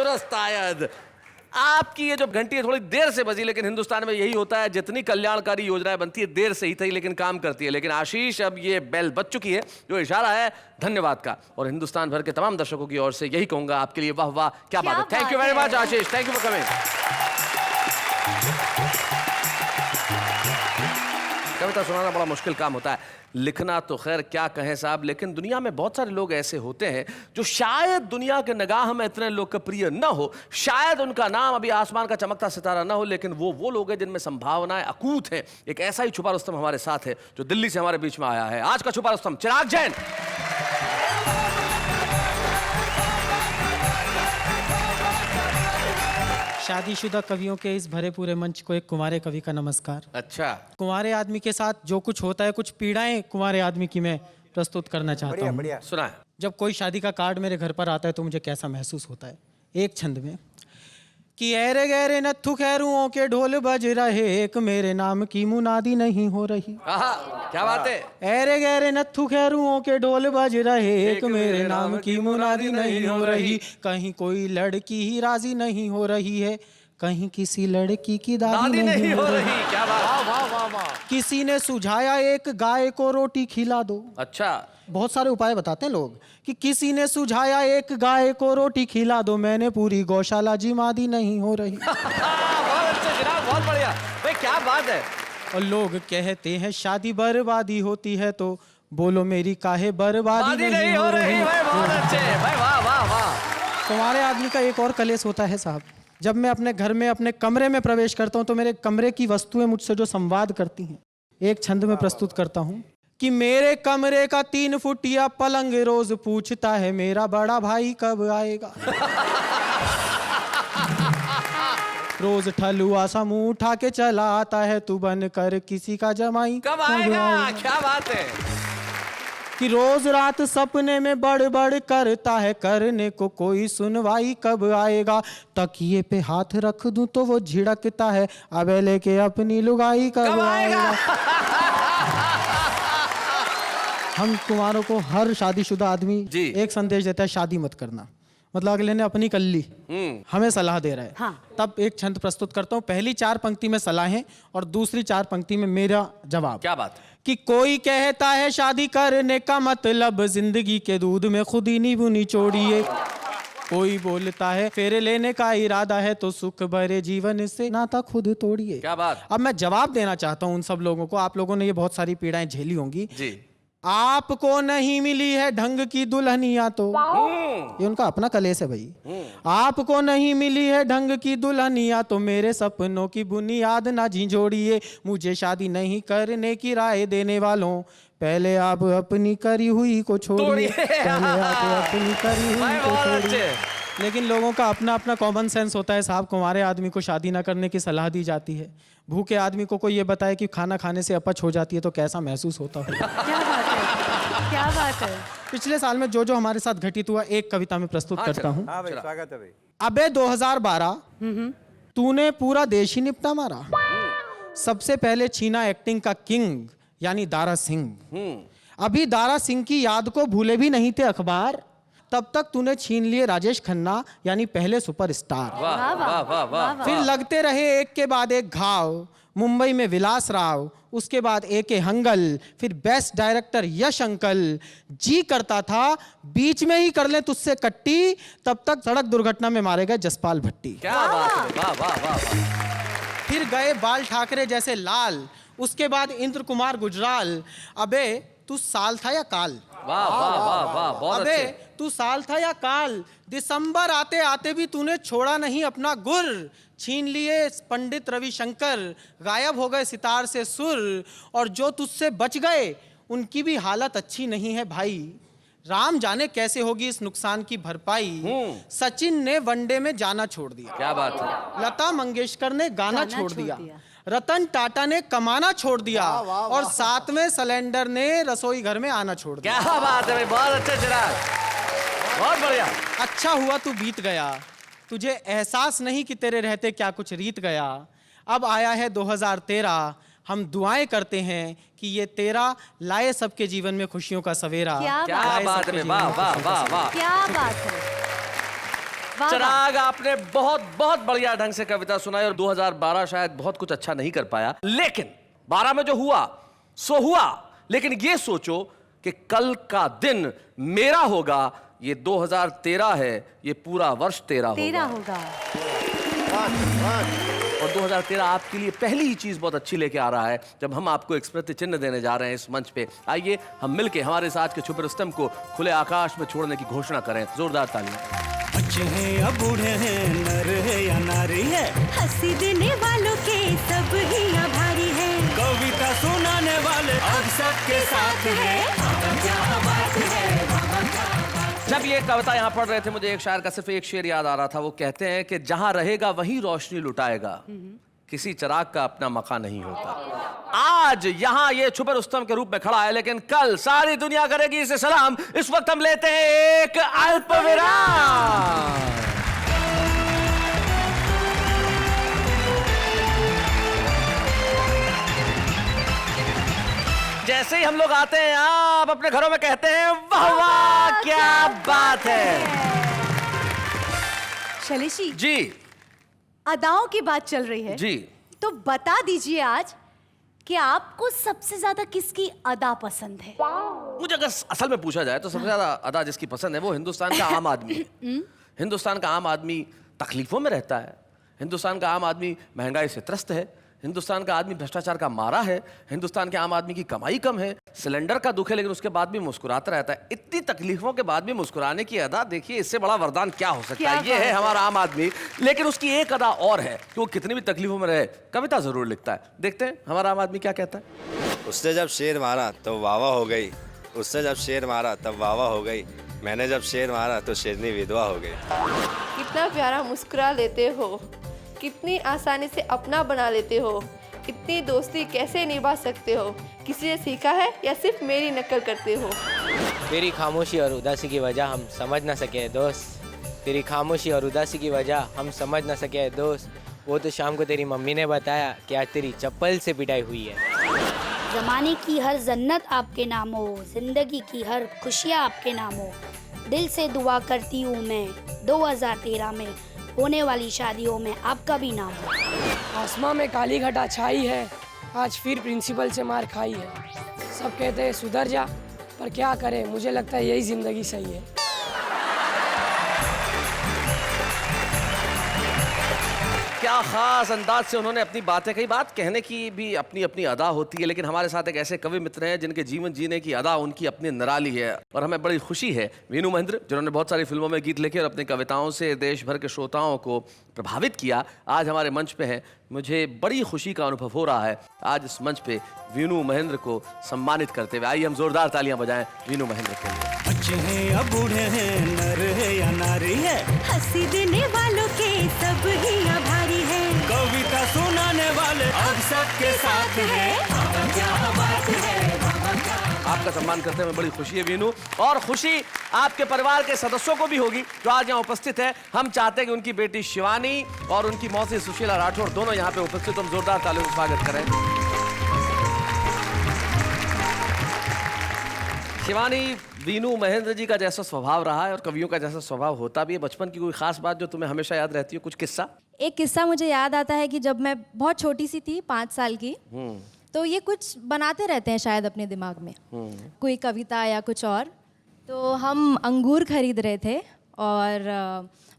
दुरुस्त आयद। आपकी ये जो घंटी है थोड़ी देर से बजी, लेकिन हिंदुस्तान में यही होता है, जितनी कल्याणकारी योजनाएं बनती है देर से ही थी लेकिन काम करती है। लेकिन आशीष, अब ये बेल बज चुकी है, जो इशारा है धन्यवाद का, और हिंदुस्तान भर के तमाम दर्शकों की ओर से यही कहूंगा आपके लिए वाह वाह, क्या बात है। Thank you very much Ashish, thank you for coming. कविता सुनाना बड़ा मुश्किल काम होता है, लिखना तो खैर क्या कहें साहब, लेकिन दुनिया में बहुत सारे लोग ऐसे होते हैं जो शायद दुनिया के निगाह में इतने लोकप्रिय न हो, शायद उनका नाम अभी आसमान का चमकता सितारा न हो, लेकिन वो लोग हैं जिनमें संभावनाएं अकूत हैं। एक ऐसा ही छुपा रुस्तम हमारे साथ है जो दिल्ली से हमारे बीच में आया है। आज का छुपा रुस्तम चिराग जैन। शादीशुदा कवियों के इस भरे पूरे मंच को एक कुंवारे कवि का नमस्कार। अच्छा, कुंवारे आदमी के साथ जो कुछ होता है, कुछ पीड़ाएं कुंवारे आदमी की मैं प्रस्तुत करना चाहता हूँ। सुना है। जब कोई शादी का कार्ड मेरे घर पर आता है तो मुझे कैसा महसूस होता है, एक छंद में कि ऐरे गहरे नत्थु खैरुओं के ढोल बज रहे, एक मेरे नाम की मुनादी नहीं हो रही। आहा, क्या बात है। ऐरे गहरे नत्थु खैरुओं के ढोल बज रहे, एक मेरे नाम की मुनादी नहीं हो रही, कहीं कोई लड़की ही राजी नहीं हो रही है, कहीं किसी लड़की की दादी नहीं हो रही। क्या बात, वाह वाह वाह वाह। किसी ने सुझाया एक गाय को रोटी खिला दो। अच्छा, बहुत सारे उपाय बताते हैं लोग कि किसी ने सुझाया एक गाय को रोटी खिला दो, मैंने पूरी गौशाला जिमादी नहीं हो रही। बहुत अच्छा जनाब, बहुत बढ़िया भाई, क्या बात है। और लोग कहते हैं शादी बर्बादी होती है, तो बोलो मेरी काहे बर्बादी नहीं हो रही। भाई बहुत अच्छे भाई, वाह वाह वाह। तुम्हारे आदमी का एक और कलेश होता है साहब, जब मैं अपने घर में अपने कमरे में प्रवेश करता हूं तो मेरे कमरे की वस्तुएं मुझसे जो संवाद करती हैं, एक छंद में प्रस्तुत करता हूं कि मेरे कमरे का 3 फुटिया पलंग रोज पूछता है मेरा बड़ा भाई कब आएगा। रोज ठलुआ सा मुंह उठा के चला आता है, तू बन कर किसी का जमाई कब आएगा। क्या बात है कि रोज रात सपने में बड़ बड़ करता है, करने को कोई सुनवाई कब आएगा, तकिए पे हाथ रख दूं तो वो झिड़कता है, अबे लेके अपनी लुगाई कब आएगा। हम कुमारों को हर शादीशुदा आदमी एक संदेश देता है, शादी मत करना, मतलब अगले ने अपनी कर ली, हमें सलाह दे रहा है। हाँ। तब एक छंद प्रस्तुत करता हूँ, पहली 4 पंक्ति में सलाहें और दूसरी 4 पंक्ति में मेरा जवाब। क्या बात कि कोई कहता है शादी करने का मतलब जिंदगी के दूध में खुद ही नींबू निचोड़िए, कोई बोलता है फेरे लेने का इरादा है तो सुख भरे जीवन से नाता खुद तोड़िए। क्या बात। अब मैं जवाब देना चाहता हूं उन सब लोगों को, आप लोगों ने ये बहुत सारी पीड़ाएं झेली होंगी जी। आपको नहीं मिली है ढंग की दुल्हनिया, तो ये उनका अपना कलेश है भाई। आपको नहीं मिली है ढंग की दुल्हनिया, तो मेरे सपनों की बुनियाद ना झिझोड़िए, मुझे शादी नहीं करने की राय देने वालों, पहले आप अपनी करी हुई को छोड़िए, पहले आप अपनी करी हुई को छोड़िए। लेकिन लोगों का अपना अपना कॉमन सेंस होता है साहब, कुंवारे आदमी को शादी ना करने की सलाह दी जाती है, भूखे आदमी को कोई ये बताए कि खाना खाने से अपच हो जाती है तो कैसा महसूस होता है। क्या बात है, क्या बात है। पिछले साल में जो हमारे साथ घटित हुआ एक कविता में प्रस्तुत करता हूँ। हाँ भाई, स्वागत है भाई। अबे 2012 तूने पूरा देश ही निपटा मारा, सबसे पहले छीना एक्टिंग का किंग यानी दारा सिंह, अभी दारा सिंह की याद को भूले भी नहीं थे अखबार, तब तक तूने छीन लिए राजेश खन्ना यानी पहले सुपरस्टार। वाह वाह वाह वाह। फिर लगते रहे एक के बाद एक घाव, मुंबई में विलास राव, उसके बाद एके हंगल, फिर बेस्ट डायरेक्टर यश अंकल, जी करता था बीच में ही कर ले तुझसे कट्टी, तब तक सड़क दुर्घटना में मारे गए जसपाल भट्टी। क्या बात है, वाह वाह वाह। फिर गए बाल ठाकरे जैसे लाल, उसके बाद इंद्र कुमार गुजराल, अबे तू साल था या काल। वाह वाह वाह वाह, बहुत अबे अच्छे। तू साल था या काल, दिसंबर आते आते भी तूने छोड़ा नहीं अपना गुर, छीन लिए पंडित रविशंकर, गायब हो गए सितार से सुर, और जो तुझसे बच गए उनकी भी हालत अच्छी नहीं है भाई, राम जाने कैसे होगी इस नुकसान की भरपाई, सचिन ने वनडे में जाना छोड़ दिया, क्या बात है। लता मंगेशकर ने गाना छोड़ दिया, रतन टाटा ने कमाना छोड़ दिया, और 7वें सिलेंडर ने रसोई घर में आना छोड़ दिया। क्या बात है भाई, बहुत अच्छे चिराग, बहुत बढ़िया। अच्छा हुआ तू बीत गया, तुझे एहसास नहीं कि तेरे रहते क्या कुछ रीत गया, अब आया है 2013, हम दुआएं करते हैं कि ये तेरा लाए सबके जीवन में खुशियों का सवेरा। क्या बात है, वाह वाह वाह वाह। क्या बात है। वाह। चिराग, आपने बहुत बहुत बढ़िया ढंग से कविता सुनाई और 2012 शायद बहुत कुछ अच्छा नहीं कर पाया, लेकिन 12 में जो हुआ सो हुआ। लेकिन ये सोचो कि कल का दिन मेरा होगा, ये 2013 है, ये पूरा वर्ष तेरा होगा। और 2013 आपके लिए पहली ही चीज बहुत अच्छी लेके आ रहा है, जब हम आपको एक स्मृति चिन्ह देने जा रहे हैं इस मंच पे। आइए हम मिलके हमारे साथ के छुपे रुस्तम को खुले आकाश में छोड़ने की घोषणा करें। जोरदार तालियां। बच्चे हैं या बूढ़े हैं, नर है या नारी है, हंसी देने वालों के सब ही आभारी है, कविता सुनाने वाले अब सबके साथ है। क्या बात है। जब ये कविता यहाँ पढ़ रहे थे, मुझे एक शायर का सिर्फ एक शेर याद आ रहा था। वो कहते हैं कि जहां रहेगा वहीं रोशनी लुटाएगा, किसी चिराग का अपना मकान नहीं होता। आज यहाँ ये छुपे रुस्तम के रूप में खड़ा है, लेकिन कल सारी दुनिया करेगी इसे सलाम। इस वक्त हम लेते हैं एक अल्प विराम। जैसे ही हम लोग आते हैं आप अपने घरों में कहते हैं वाह वाह क्या बात है। शैलेशी जी अदाओं की बात चल रही है जी, तो बता दीजिए आज कि आपको सबसे ज्यादा किसकी अदा पसंद है? मुझे अगर असल में पूछा जाए तो सबसे ज्यादा अदा जिसकी पसंद है वो हिंदुस्तान का आम आदमी है। हिंदुस्तान का आम आदमी तकलीफों में रहता है, हिंदुस्तान का आम आदमी महंगाई से त्रस्त है, हिंदुस्तान का आदमी भ्रष्टाचार का मारा है, हिंदुस्तान के आम आदमी की कमाई कम है, सिलेंडर का दुख है लेकिन उसके बाद भी मुस्कुराता रहता है। इतनी तकलीफों के बाद भी मुस्कुराने की अदा, देखिए इससे बड़ा वरदान क्या हो सकता है। ये है हमारा आम आदमी। लेकिन उसकी एक अदा और है कि वो कितनी भी तकलीफों में रहे कविता जरूर लिखता है। देखते हैं हमारा आम आदमी क्या कहता है। उसने जब शेर मारा तो वावा हो गई, उसने जब शेर मारा तब वावा हो गई, मैंने जब शेर मारा तो शेरनी विधवा हो गई। कितना प्यारा मुस्कुरा लेते हो, कितनी आसानी से अपना बना लेते हो, इतनी दोस्ती कैसे निभा सकते हो, किसी से सीखा है या सिर्फ मेरी नकल करते हो? तेरी खामोशी और उदासी की वजह हम समझ ना सके दोस्त, तेरी खामोशी और उदासी की वजह हम समझ ना सके दोस्त, वो तो शाम को तेरी मम्मी ने बताया कि आज तेरी चप्पल से पिटाई हुई है। जमाने की हर जन्नत आपके नाम हो, जिंदगी की हर खुशियाँ आपके नाम हो, दिल से दुआ करती हूँ मैं 2013 में होने वाली शादियों में आपका भी नाम हो। आसमां में काली घटा छाई है, आज फिर प्रिंसिपल से मार खाई है, सब कहते हैं सुधर जा, पर क्या करें, मुझे लगता है यही जिंदगी सही है। क्या खास अंदाज से उन्होंने अपनी बातें कही। बात कहने की भी अपनी अपनी अदा होती है, लेकिन हमारे साथ एक ऐसे कवि मित्र हैं जिनके जीवन जीने की अदा उनकी अपनी निराली है और हमें बड़ी खुशी है। वीनू महेंद्र, जिन्होंने बहुत सारी फिल्मों में गीत लिखे और अपनी कविताओं से देश भर के श्रोताओं को प्रभावित किया, आज हमारे मंच पे हैं। मुझे बड़ी खुशी का अनुभव हो रहा है आज इस मंच पे वीनू महेंद्र को सम्मानित करते हुए। आइए हम जोरदार तालियां बजाएं वीनू महेंद्र के लिए। बच्चे हैं या बूढ़े हैं, नर है या नारी है, हंसी देने वालों के सब ही आभारी है, कविता सुनाने वाले अब सबके साथ है। क्या बात है। आपका सम्मान करते हुए बड़ी खुशी है वीनू, और खुशी आपके परिवार के सदस्यों को भी होगी जो आज यहाँ उपस्थित है। हम चाहते हैं कि उनकी बेटी शिवानी और उनकी मौसी सुशीला राठौर दोनों यहाँ पे उपस्थित, हम जोरदार तालियों से स्वागत करें। शिवानी, वीनू महेंद्र जी का जैसा स्वभाव रहा है और कवियों का जैसा स्वभाव होता भी है, बचपन की कोई खास बात जो तुम्हें हमेशा याद रहती है, कुछ किस्सा? एक किस्सा मुझे याद आता है कि जब मैं बहुत छोटी सी थी, 5 साल की, तो ये कुछ बनाते रहते हैं शायद अपने दिमाग में, कोई कविता या कुछ और। तो हम अंगूर खरीद रहे थे और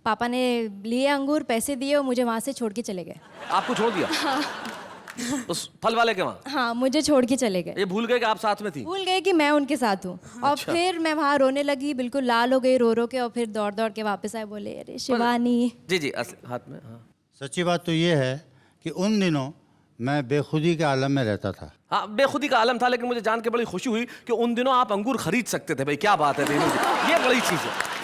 पापा ने लिए अंगूर, पैसे दिए और मुझे वहाँ से छोड़ के चले गए। आपको छोड़ दिया? हाँ। उस फल वाले के वहाँ? हाँ, मुझे छोड़ के चले गए। ये भूल गए कि आप साथ में थी? भूल गए कि मैं उनके साथ हूँ। और अच्छा। फिर मैं वहाँ रोने लगी, बिल्कुल लाल हो गई रो रो के, और फिर दौड़ दौड़ के वापस आए, बोले अरे शिवानी। जी जी, हाथ में। हाँ। सच्ची बात तो ये है कि उन दिनों मैं बेखुदी के आलम में रहता था। हाँ, बेखुदी का आलम था, लेकिन मुझे जान के बड़ी खुशी हुई कि उन दिनों आप अंगूर खरीद सकते थे। भाई क्या बात है वीनू जी, ये बड़ी चीज है।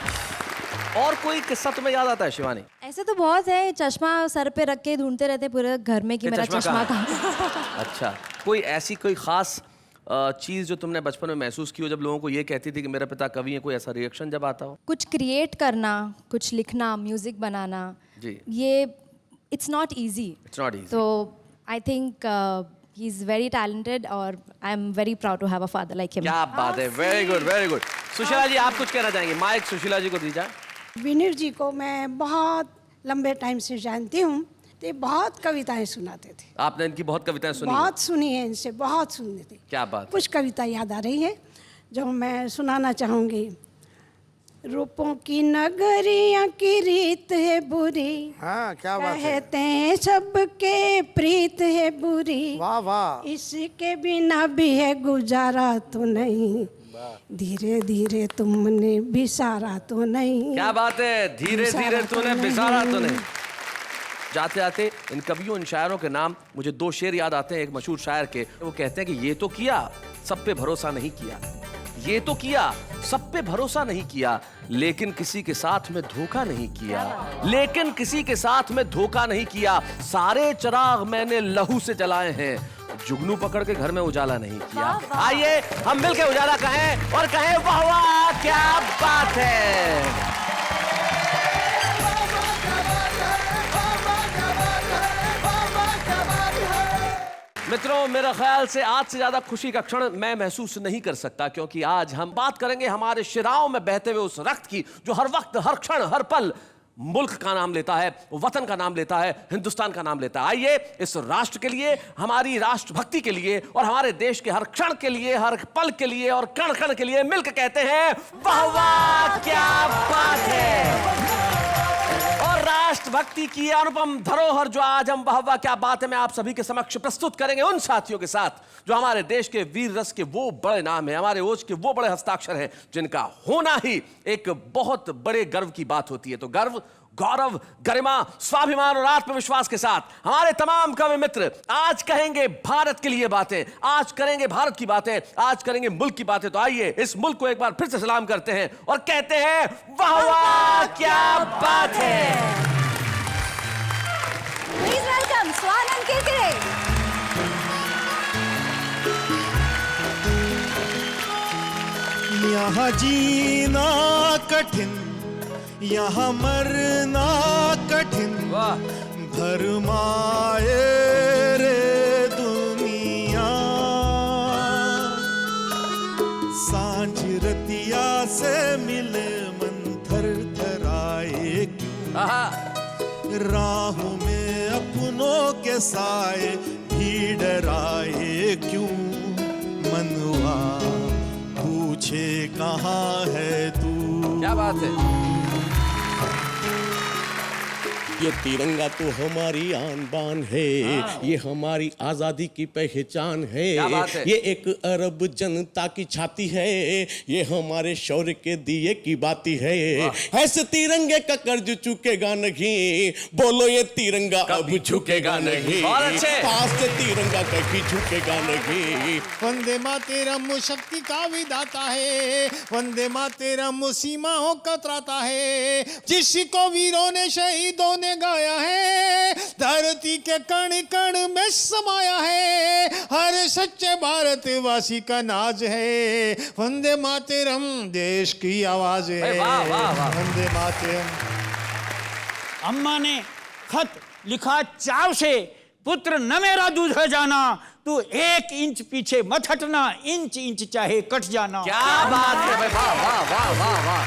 और कोई किस्सा तुम्हें याद आता है शिवानी? ऐसे तो बहुत है, चश्मा सर पे रख के ढूंढते रहते पूरे घर में कि मेरा चश्मा कहाँ। अच्छा, कोई ऐसी कोई खास चीज जो तुमने बचपन में महसूस की हो जब लोगों को ये कहती थी कि मेरा पिता कवि है, कोई ऐसा रिएक्शन जब आता हो? कुछ क्रिएट करना, कुछ लिखना, म्यूजिक बनाना, जी, ये it's not easy. It's not easy. तो I think he is very talented और I am very proud to have a father like him. क्या बात है, very good very good. Sushila ji, आप कुछ कहना चाहेंगे? माइक सुशीला जी को दीजिए। विनीर जी को मैं बहुत लंबे टाइम से जानती हूँ। तो बहुत कविताएं सुनाते थे। आपने इनकी बहुत कविताएं सुनी? बहुत सुनी है इनसे, बहुत सुनी थी। क्या बात? कुछ कविता याद आ रही है जो मैं सुनाना चाहूँगी। रूपों की नगरियाँ की रीत है बुरी, हाँ, क्या बात है। कहते हैं सबके प्रीत है बुरी, वाह वाह। इसके बिना भी है गुजारा तो नहीं, धीरे धीरे तुमने बिसारा तो नहीं। क्या बात है, धीरे धीरे तूने बिसारा तो नहीं। जाते आते इन कवियों इन शायरों के नाम मुझे दो शेर याद आते हैं एक मशहूर शायर के। वो कहते हैं कि ये तो किया सब पे भरोसा नहीं किया, ये तो किया सब पे भरोसा नहीं किया, लेकिन किसी के साथ में धोखा नहीं किया, लेकिन किसी के साथ में धोखा नहीं किया। सारे चिराग मैंने लहू से जलाए हैं, जुगनू पकड़ के घर में उजाला नहीं किया। आइए हम मिलकर उजाला कहें और कहें वाह वाह क्या बात है। मित्रों, मेरा ख्याल से आज से ज्यादा खुशी का क्षण मैं महसूस नहीं कर सकता, क्योंकि आज हम बात करेंगे हमारे शिराओं में बहते हुए उस रक्त की जो हर वक्त हर क्षण हर पल मुल्क का नाम लेता है, वतन का नाम लेता है, हिंदुस्तान का नाम लेता है। आइए इस राष्ट्र के लिए, हमारी राष्ट्रभक्ति के लिए और हमारे देश के हर क्षण के लिए, हर पल के लिए और कण कण के लिए मिलकर कहते हैं वाह वाह क्या बात है। और राष्ट्रभक्ति की अनुपम धरोहर जो आज हम वाह वाह क्या बात है मैं आप सभी के समक्ष प्रस्तुत करेंगे उन साथियों के साथ जो हमारे देश के वीर रस के वो बड़े नाम है, हमारे ओज के वो बड़े हस्ताक्षर हैं जिनका होना ही एक बहुत बड़े गर्व की बात होती है। तो गर्व, गौरव, गरिमा, स्वाभिमान और आत्मविश्वास के साथ हमारे तमाम कवि मित्र आज कहेंगे भारत के लिए बातें, आज करेंगे भारत की बातें, आज करेंगे मुल्क की बातें। तो आइए इस मुल्क को एक बार फिर से सलाम करते हैं और कहते हैं वाह वाह क्या बात है। Please welcome Swanand Kirkire. यहाँ जीना कठिन, यहाँ मरना कठिन, भरमाए रे दुनिया। सांझ रतिया से मिले मन थर थराए क्यों, राहों में अपनों के साए भी डराए क्यों, मनवा पूछे कहाँ है तू। क्या बात है। ये तिरंगा तो हमारी आन बान है, ये हमारी आजादी की पहचान है, ये एक अरब जनता की छाती है, ये हमारे शौर्य के दिए की बाती है। ऐसे तिरंगे का कर्ज चुकेगा नहीं, बोलो ये तिरंगा अब झुकेगा नहीं, पास से तिरंगा कभी झुकेगा नहीं। वंदे मातरम शक्ति का विधाता है, वंदे मातरम सीमाओं का त्राता है, जिसको वीरों ने शहीदों ने गाया है, धरती के कण कण में समाया है, हर सच्चे भारतवासी का नाज है। वंदे मातरम देश की आवाज है, वंदे मातरम। अम्मा ने खत लिखा चाव से, पुत्र न मेरा दूध है जाना, तू 1 इंच पीछे मत हटना, इंच इंच चाहे कट जाना। क्या बात है भाई, वाह वाह वाह वाह वाह।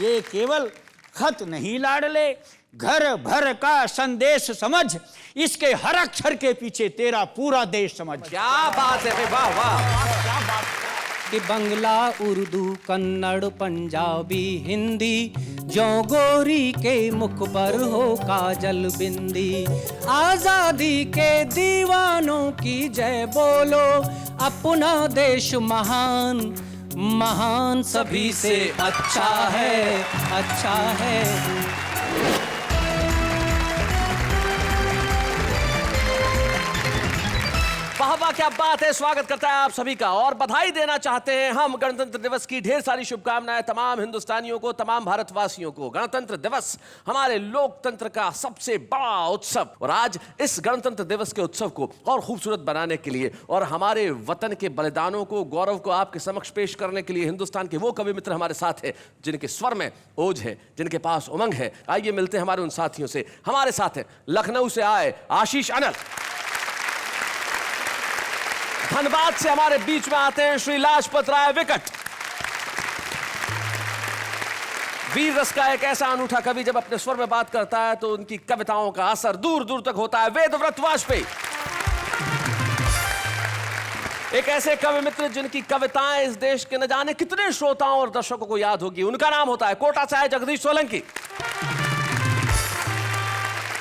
ये केवल खत नहीं लाडले, घर भर का संदेश समझ, इसके हर अक्षर के पीछे तेरा पूरा देश समझ। क्या बात है भाई, वाह वाह। क्या बात कि बंगला, उर्दू, कन्नड़, पंजाबी, हिंदी, जो गोरी के मुख पर हो काजल बिंदी, आजादी के दीवानों की जय बोलो, अपना देश महान महान सभी से अच्छा है, अच्छा है। वाह वाह क्या बात है। स्वागत करता है आप सभी का और बधाई देना चाहते हैं हम गणतंत्र दिवस की ढेर सारी शुभकामनाएं तमाम हिंदुस्तानियों को, तमाम भारतवासियों को। गणतंत्र दिवस हमारे लोकतंत्र का सबसे बड़ा उत्सव और आज इस गणतंत्र दिवस के उत्सव को और खूबसूरत बनाने के लिए और हमारे वतन के बलिदानों को, गौरव को आपके समक्ष पेश करने के लिए हिंदुस्तान के वो कवि मित्र हमारे साथ हैं जिनके स्वर में ओज है, जिनके पास उमंग है। आइए मिलते हैं हमारे उन साथियों से। हमारे साथ हैं लखनऊ से आए आशीष अनल, धनबाद से हमारे बीच में आते हैं श्री लाजपत राय विकट, वीर रस का एक ऐसा अनूठा कवि जब अपने स्वर में बात करता है तो उनकी कविताओं का असर दूर दूर तक होता है। वेदव्रत वाजपेयी, एक ऐसे कवि मित्र जिनकी कविताएं इस देश के न जाने कितने श्रोताओं और दर्शकों को याद होगी। उनका नाम होता है कोटा से आए जगदीश सोलंकी।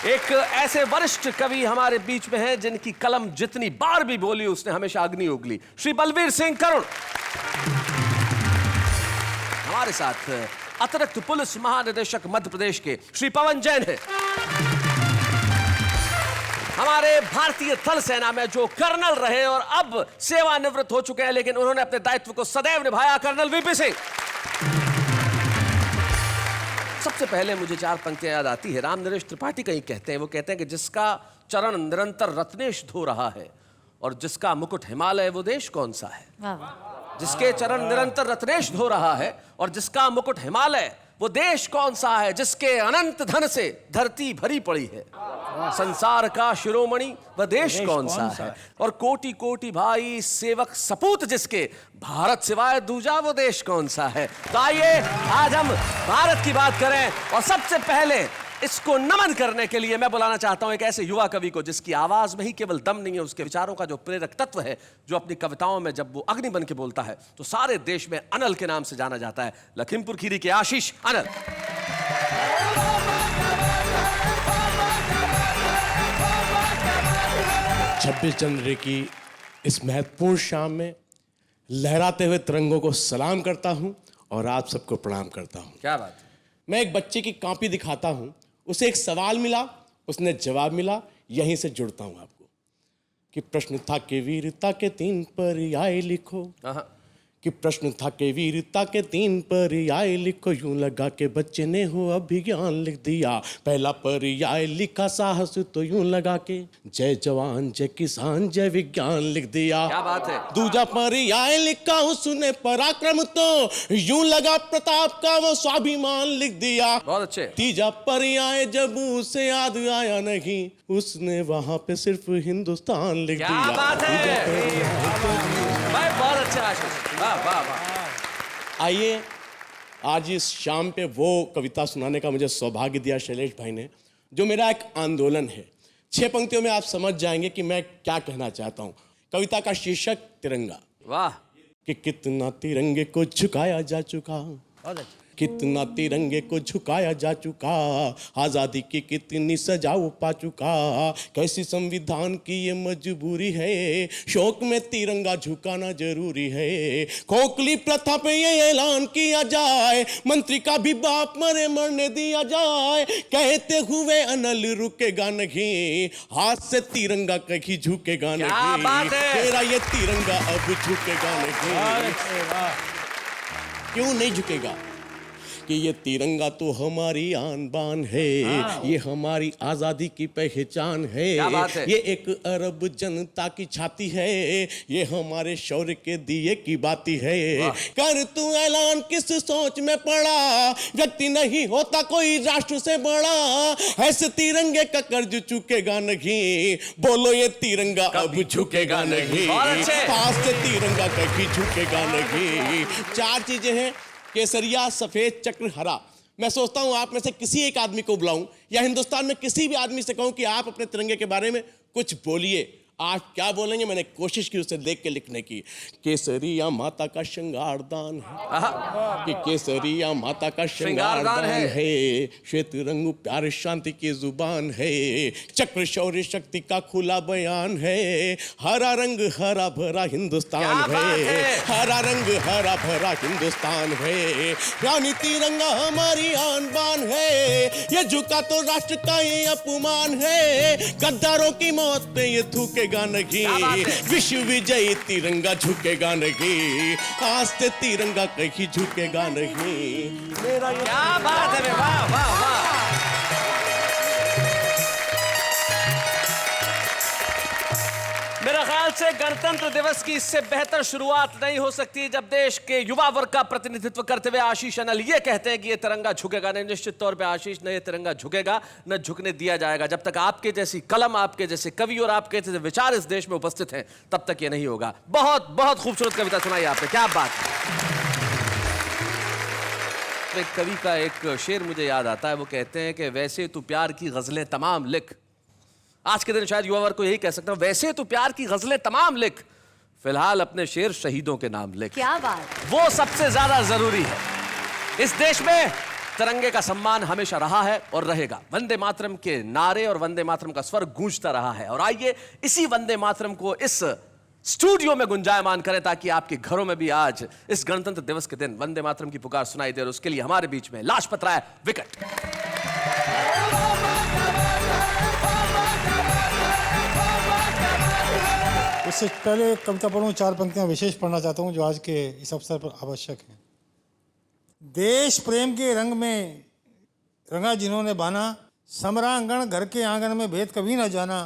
एक ऐसे वरिष्ठ कवि हमारे बीच में हैं जिनकी कलम जितनी बार भी बोली उसने हमेशा अग्नि उगली। श्री बलवीर सिंह करुण हमारे साथ अतिरिक्त पुलिस महानिदेशक मध्य प्रदेश के श्री पवन जैन हैं। हमारे भारतीय थल सेना में जो कर्नल रहे और अब सेवानिवृत्त हो चुके हैं, लेकिन उन्होंने अपने दायित्व को सदैव निभाया, कर्नल वीपी सिंह। सबसे पहले मुझे 4 पंक्तियां याद आती है। राम नरेश त्रिपाठी कहीं कहते हैं, वो कहते हैं कि जिसका चरण निरंतर रत्नेश धो रहा है और जिसका मुकुट हिमालय, वो देश कौन सा है? जिसके चरण निरंतर रत्नेश धो रहा है और जिसका मुकुट हिमालय, वो देश कौन सा है? जिसके अनंत धन से धरती भरी पड़ी है, संसार का शिरोमणि, वह देश कौन सा है? और कोटि कोटि भाई सेवक सपूत जिसके, भारत सिवाय दूजा वो देश कौन सा है? तो आइए आज हम भारत की बात करें और सबसे पहले इसको नमन करने के लिए मैं बुलाना चाहता हूं एक ऐसे युवा कवि को जिसकी आवाज में ही केवल दम नहीं है, उसके विचारों का जो प्रेरक तत्व है, जो अपनी कविताओं में जब वो अग्नि बन के बोलता है तो सारे देश में अनल के नाम से जाना जाता है। लखीमपुर खीरी के आशीष अनल। 26 जनवरी की इस महत्वपूर्ण शाम में लहराते हुए तिरंगों को सलाम करता हूं और आप सबको प्रणाम करता हूं। क्या बात है। मैं एक बच्चे की कॉपी दिखाता हूं, उसे एक सवाल मिला, उसने जवाब मिला, यहीं से जुड़ता हूं आपको कि प्रश्न था कि वीरता के 3 पर्याय लिखो, कि प्रश्न था कि वीरता के 3 पर्याय लिखो, यूं लगा के बच्चे ने हो अभिज्ञान लिख दिया। पहला पर्याय लिखा साहस, तो यूं लगा के जय जवान जय किसान जय विज्ञान लिख दिया। क्या बात है। दूजा पर्याय लिखा उसने पराक्रम, तो यूं लगा प्रताप का वो स्वाभिमान लिख दिया। बहुत अच्छे। तीजा पर्याय जब उसे याद आया नहीं, उसने वहां पे सिर्फ हिंदुस्तान लिख दिया। क्या बात है। भाई बहुत अच्छा आशीष, वाह वाह वाह। आइए आज इस शाम पे वो कविता सुनाने का मुझे सौभाग्य दिया शैलेश भाई ने, जो मेरा एक आंदोलन है। 6 पंक्तियों में आप समझ जाएंगे कि मैं क्या कहना चाहता हूं। कविता का शीर्षक तिरंगा। वाह। कि कितना तिरंगे को झुकाया जा चुका, कितना तिरंगे को झुकाया जा चुका, आजादी की कितनी सजाओ पा चुका, कैसी संविधान की ये मजबूरी है, शौक में तिरंगा झुकाना जरूरी है। खोखली प्रथा पे ये ऐलान किया जाए, मंत्री का भी बाप मरे मरने दिया जाए, कहते हुए अनल रुकेगा नहीं, हाथ से तिरंगा कहीं झुकेगा नहीं, तेरा ये तिरंगा अब झुकेगा नहीं। क्यों नहीं झुकेगा? कि ये तिरंगा तो हमारी आन बान है, ये हमारी आजादी की पहचान है, ये एक अरब जनता की छाती है, ये हमारे शौर्य के दिए की बाती है। कर तू ऐलान किस सोच में पड़ा, व्यक्ति नहीं होता कोई राष्ट्र से बड़ा, ऐसे तिरंगे का कर्ज चुकेगा नहीं, बोलो ये तिरंगा अब झुकेगा नहीं, हाथ से तिरंगा कभी झुकेगा नहीं। 4 चीजें हैं, केसरिया, सफेद, चक्र, हरा। मैं सोचता हूं आप में से किसी एक आदमी को बुलाऊं या हिंदुस्तान में किसी भी आदमी से कहूं कि आप अपने तिरंगे के बारे में कुछ बोलिए। आप क्या बोलेंगे? मैंने कोशिश की उसे देख के लिखने की। केसरिया माता का श्रृंगारदान है, कि केसरिया माता का श्रृंगारदान है, श्वेत रंग प्यार शांति की जुबान है, चक्र शौर्य शक्ति का खुला बयान है, हरा रंग हरा भरा हिंदुस्तान है, हरा रंग हरा भरा हिंदुस्तान है, रानी तिरंगा हमारी आन बान है, ये झुका तो राष्ट्र का ये अपमान है, गद्दारों की मौत पे ये थूके नहीं, विश्व विजयी तिरंगा झुकेगा नहीं, आज से तिरंगा कहीं झुकेगा नहीं। मेरा क्या बात है। वाह वाह वाह। मेरा ख्याल से गणतंत्र दिवस की इससे बेहतर शुरुआत नहीं हो सकती जब देश के युवा वर्ग का प्रतिनिधित्व करते हुए आशीष अनल ये कहते हैं कि ये तिरंगा झुकेगा नहीं। निश्चित तौर पे आशीष, न ये तिरंगा झुकेगा न झुकने दिया जाएगा। जब तक आपके जैसी कलम, आपके जैसे कवि और आपके जैसे विचार इस देश में उपस्थित हैं, तब तक ये नहीं होगा। बहुत बहुत खूबसूरत कविता सुनाई आपने, क्या बात है। साहब, एक कवि का एक शेर मुझे याद आता है। वो कहते हैं कि वैसे तू प्यार की गजलें तमाम लिख। आज के दिन शायद युवा वर्ग को यही कह सकता हूं, वैसे तू प्यार की गजलें तमाम लिख, फिलहाल अपने शेर शहीदों के नाम लिख। क्या बात। वो सबसे ज्यादा जरूरी है। इस देश में तिरंगे का सम्मान हमेशा रहा है और रहेगा। वंदे मातरम के नारे और वंदे मातरम का स्वर गूंजता रहा है। और आइए इसी वंदे मातरम को इस स्टूडियो में गुंजायमान करें ताकि आपके घरों में भी आज इस गणतंत्र दिवस के दिन वंदे मातरम की पुकार सुनाई दे। और उसके लिए हमारे बीच में लाजपत राय विकेट। उससे पहले कविता पढ़ूं, 4 पंक्तियां विशेष पढ़ना चाहता हूं जो आज के इस अवसर पर आवश्यक है। देश प्रेम के रंग में रंगा जिन्होंने बाना, समरांगण घर के आंगन में भेद कभी ना जाना।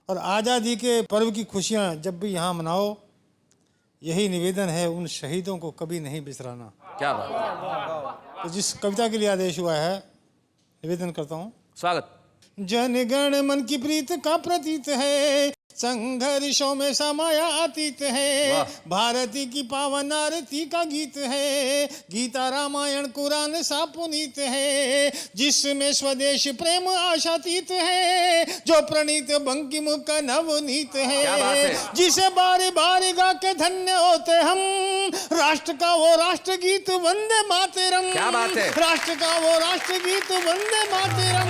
और आज़ादी के पर्व की खुशियां जब भी यहाँ मनाओ, यही निवेदन है उन शहीदों को कभी नहीं बिसराना। क्या बात। तो जिस कविता के लिए आदेश हुआ है, निवेदन करता हूँ। स्वागत। जनगण मन की प्रीत का प्रतीत है, संघर्षों में समाया अतीत है, भारती की पावन आरती का गीत है, गीता रामायण कुरान सा पुनीत है, जिसमें स्वदेश प्रेम आशातीत है, जो प्रणीत बंकिम का नवनीत है, जिसे बारी बारी गा के धन्य होते हम, राष्ट्र का वो राष्ट्र गीत वंदे मातरम। क्या बात है। राष्ट्र का वो राष्ट्र गीत वंदे मातरम,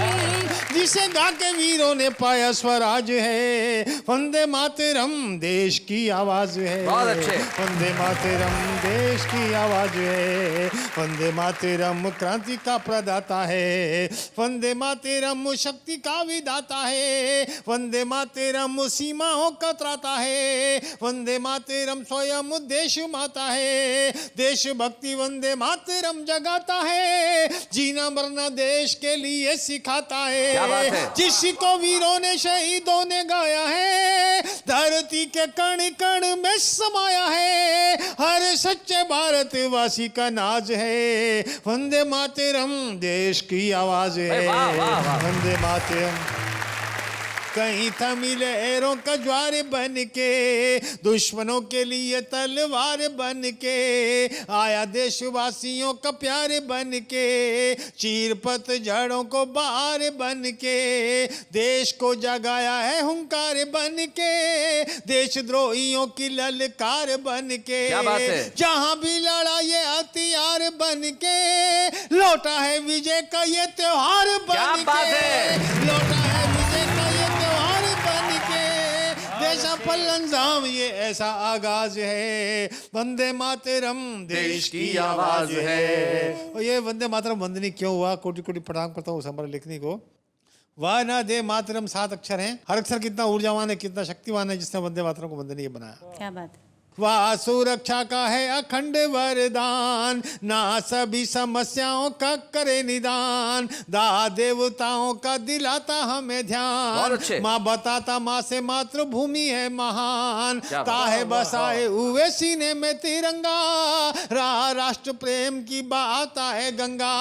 जिसे गा के वीरों ने पाया स्वराज है। वंदे मातरम देश की आवाज है। बहुत अच्छे। वंदे मातरम देश की आवाज है। वंदे मातरम क्रांति का प्रदाता है। वंदे मातरम शक्ति का विदाता है। वंदे मातरम सीमाओं का त्राता है। वंदे मातरम स्वयं देश माता है। देशभक्ति वंदे मातरम जगाता है। जीना मरना देश के लिए सिखाता है। जिसको वीरों ने शहीदों ने गाया है, धरती के कण कण में समाया है, हर सच्चे भारतवासी का नाज है। वंदे मातरम देश की आवाज है। वंदे मातरम। कहीं थमी लहरों का ज्वार बन के, दुश्मनों के लिए तलवार बन के, आया देशवासियों का प्यार बन के, चीर पतझड़ों को बहार बन के, देश को जगाया है हुंकार बन के, देशद्रोहियों की ललकार बन के, जहां भी लड़ा ये हथियार बन के, लौटा है विजय का ये त्योहार बन के, लौटा है विजय का ये त्योहार बन के, देशा पल्लंजाम ये ऐसा आगाज है। वंदे मातरम देश की आवाज है। और ये वंदे मातरम वंदनी क्यों हुआ, कोटि कोटि प्रणाम करता हूँ उस हमारे लेखनी को। वाह ना दे मातरम 7 अक्षर हैं, हर अक्षर कितना ऊर्जावान है, कितना शक्तिवान है, जिसने वंदे मातरम को वंदनीय बनाया। क्या बात है। वाह सुरक्षा का है अखंड वरदान, ना सभी समस्याओं का करे निदान, दा देवताओं का दिलाता हमें ध्यान, माँ बताता माँ से मातृभूमि है महान, ताहे बसाए हुए सीने में तिरंगा, राष्ट्र प्रेम की बहाता है गंगा,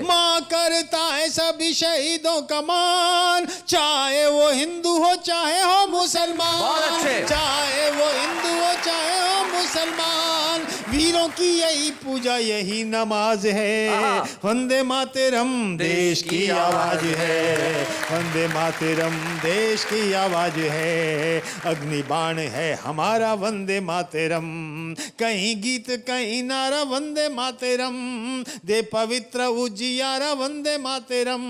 माँ करता है सभी शहीदों का मान, चाहे वो हिंदू हो चाहे हो मुसलमान, चाहे वो हिंदू हो चाहे हो मुसलमान, वीरों की यही पूजा यही नमाज है। वंदे मातरम देश की आवाज है। वंदे मातरम देश की आवाज है। अग्निबाण है हमारा वंदे मातरम, कहीं गीत कहीं नारा वंदे मातरम, दे पवित्र उजियारा वंदे मातरम,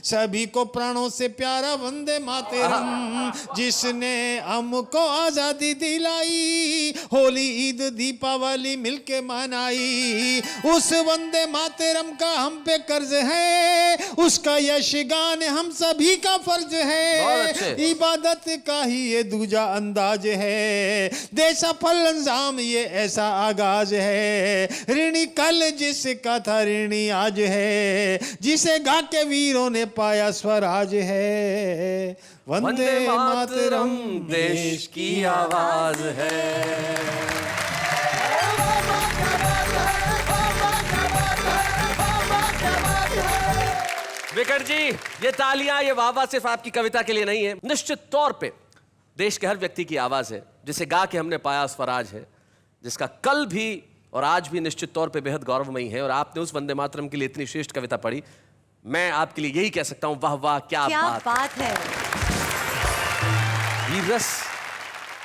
सभी को प्राणों से प्यारा वंदे मातरम, जिसने हमको आजादी दिलाई, होली ईद दीपावली मिलके मनाई, उस वंदे मातरम का हम पे कर्ज है, उसका यश गान हम सभी का फर्ज है, इबादत का ही ये दूजा अंदाज है, देशा फलंजाम ये ऐसा आगाज है, ऋणी कल जिसका था ऋणी आज है, जिसे गा के वीरों ने पाया स्वराज है। वंदे मातरम देश की आवाज है। विकेट जी, ये तालियां, ये वाह सिर्फ आपकी कविता के लिए नहीं है, निश्चित तौर पे देश के हर व्यक्ति की आवाज है, जिसे गा के हमने पाया स्वराज है, जिसका कल भी और आज भी निश्चित तौर पे बेहद गौरवमयी है। और आपने उस वंदे मातरम के लिए इतनी श्रेष्ठ कविता पढ़ी, मैं आपके लिए यही कह सकता हूं, वाह वाह क्या बात है। वीररस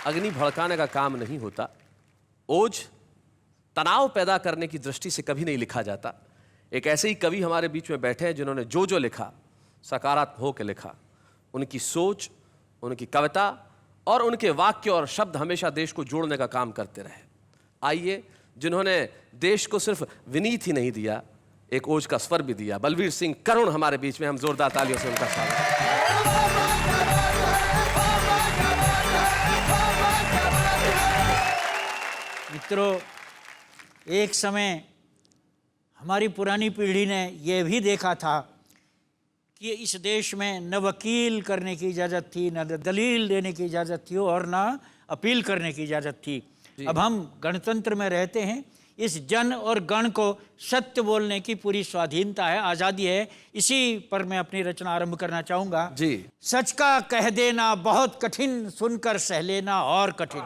अग्नि भड़काने का काम नहीं होता, ओज तनाव पैदा करने की दृष्टि से कभी नहीं लिखा जाता। एक ऐसे ही कवि हमारे बीच में बैठे हैं जिन्होंने जो जो लिखा सकारात्मक होकर लिखा। उनकी सोच, उनकी कविता और उनके वाक्य और शब्द हमेशा देश को जोड़ने का काम करते रहे। आइए, जिन्होंने देश को सिर्फ विनीत ही नहीं दिया, एक ओज का स्वर भी दिया, बलवीर सिंह करुण हमारे बीच में, हम जोरदार तालियों से उनका स्वागत। मित्रों, एक समय हमारी पुरानी पीढ़ी ने यह भी देखा था कि इस देश में न वकील करने की इजाज़त थी, न दलील देने की इजाज़त थी और न अपील करने की इजाज़त थी। अब हम गणतंत्र में रहते हैं, इस जन और गण को सत्य बोलने की पूरी स्वाधीनता है, आज़ादी है। इसी पर मैं अपनी रचना आरंभ करना चाहूँगा। जी। सच का कह देना बहुत कठिन, सुनकर सह लेना और कठिन।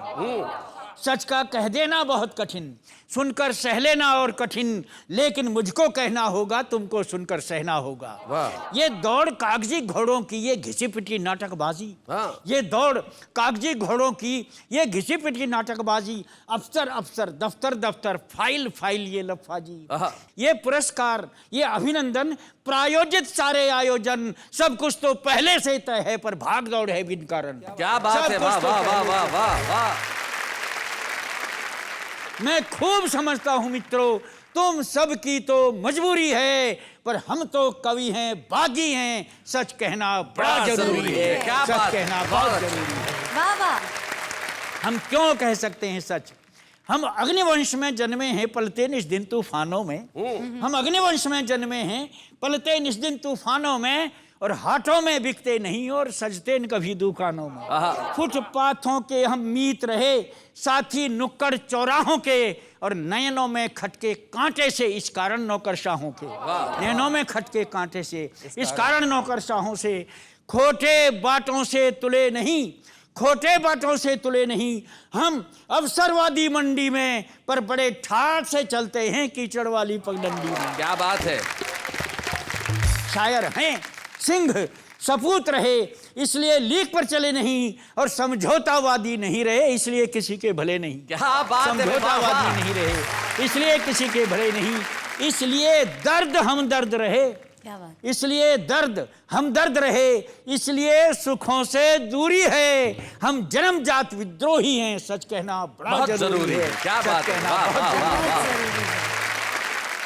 सच का कह देना बहुत कठिन, सुनकर सह लेना और कठिन, लेकिन मुझको कहना होगा, तुमको सुनकर सहना होगा। ये दौड़ कागजी घोड़ों की, ये घिसी पिटी नाटकबाजी। ये दौड़ कागजी घोड़ों की, ये घिसी पिटी नाटकबाजी। अफसर अफसर, दफ्तर दफ्तर, फाइल फाइल, ये लफाजी। ये पुरस्कार, ये अभिनंदन, प्रायोजित सारे आयोजन, सब कुछ तो पहले से तय है, पर भाग दौड़ है बिन कारण। क्या बात है, वाह वाह वाह वाह वाह वाह। मैं खूब समझता हूं मित्रों, तुम सबकी तो मजबूरी है, पर हम तो कवि हैं, बागी हैं, सच कहना बड़ा जरूरी है। क्या सच बात, कहना बहुत जरूरी है। वाह वाह। हम क्यों कह सकते हैं सच? हम अग्निवंश में जन्मे हैं, पलते निस्दिन तूफानों में। हम अग्निवंश में जन्मे हैं, पलते निस्दिन तूफानों में, और हाथों में बिकते नहीं और सजते न कभी दुकानों में। फुटपाथों के हम मीत रहे, साथी नुक्कड़ चौराहों के, और नयनों में खटके कांटे से, इस कारण नौकरशाहों के। नयनों में खटके कांटे से, इस कारण नौकरशाहों से। खोटे बातों से तुले नहीं, खोटे बातों से तुले नहीं, हम अवसरवादी मंडी में, पर बड़े ठाठ से चलते हैं कीचड़ वाली पगडंडी में। क्या बात है। शायर हैं, सिंह सपूत रहे, इसलिए लीक पर चले नहीं, और समझौतावादी नहीं रहे, इसलिए किसी के भले नहीं। क्या बात है। समझौतावादी नहीं रहे, इसलिए किसी के भले नहीं, इसलिए दर्द हमदर्द रहे, इसलिए दर्द हमदर्द रहे, इसलिए सुखों से दूरी है, हम जन्मजात विद्रोही हैं, सच कहना बड़ा जरूरी है। क्या बात है,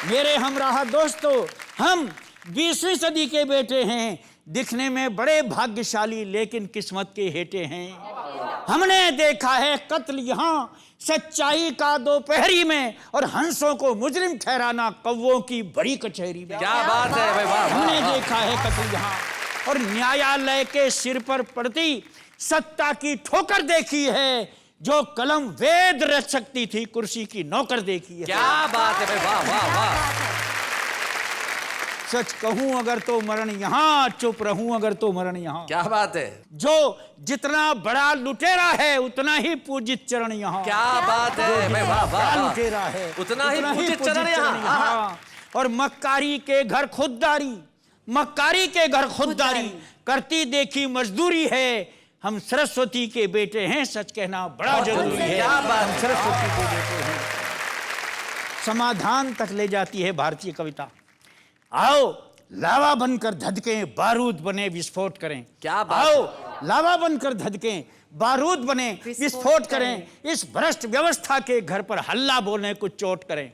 मेरे हमराह दोस्तों, हम 20वीं सदी के बेटे हैं, दिखने में बड़े भाग्यशाली, लेकिन किस्मत के हेटे हैं। हमने देखा है कत्ल यहाँ सच्चाई का दोपहरी में, और हंसों को मुजरिम ठहराना कौवों की बड़ी कचहरी में। क्या बात है भाई, वाह। हमने देखा है कत्ल यहाँ, और न्यायालय के सिर पर पड़ती सत्ता की ठोकर देखी है, जो कलम वेद रच सकती थी, कुर्सी की नौकर देखी है। क्या बात है भाई, वाह वाह वाह। सच कहूं अगर तो मरण यहां, चुप रहूं अगर तो मरण यहां। क्या बात है। जो जितना बड़ा लुटेरा है, उतना ही पूजित चरण यहां। क्या बात है भाई, वाह वाह। लुटेरा है, उतना ही पूजित चरण यहां। और मक्कारी के घर खुददारी, मक्कारी के घर खुददारी करती देखी मजदूरी है, हम सरस्वती के बेटे हैं, सच कहना बड़ा जरूरी है। क्या बात। हम सरस्वती के बेटे हैं। समाधान तक ले जाती है भारतीय कविता। आओ लावा बनकर धधकें, बारूद बने विस्फोट करें। क्या बात। आओ लावा बनकर धधकें, बारूद बने विस्फोट करें, इस भ्रष्ट व्यवस्था के घर पर हल्ला बोले, कुछ चोट करें।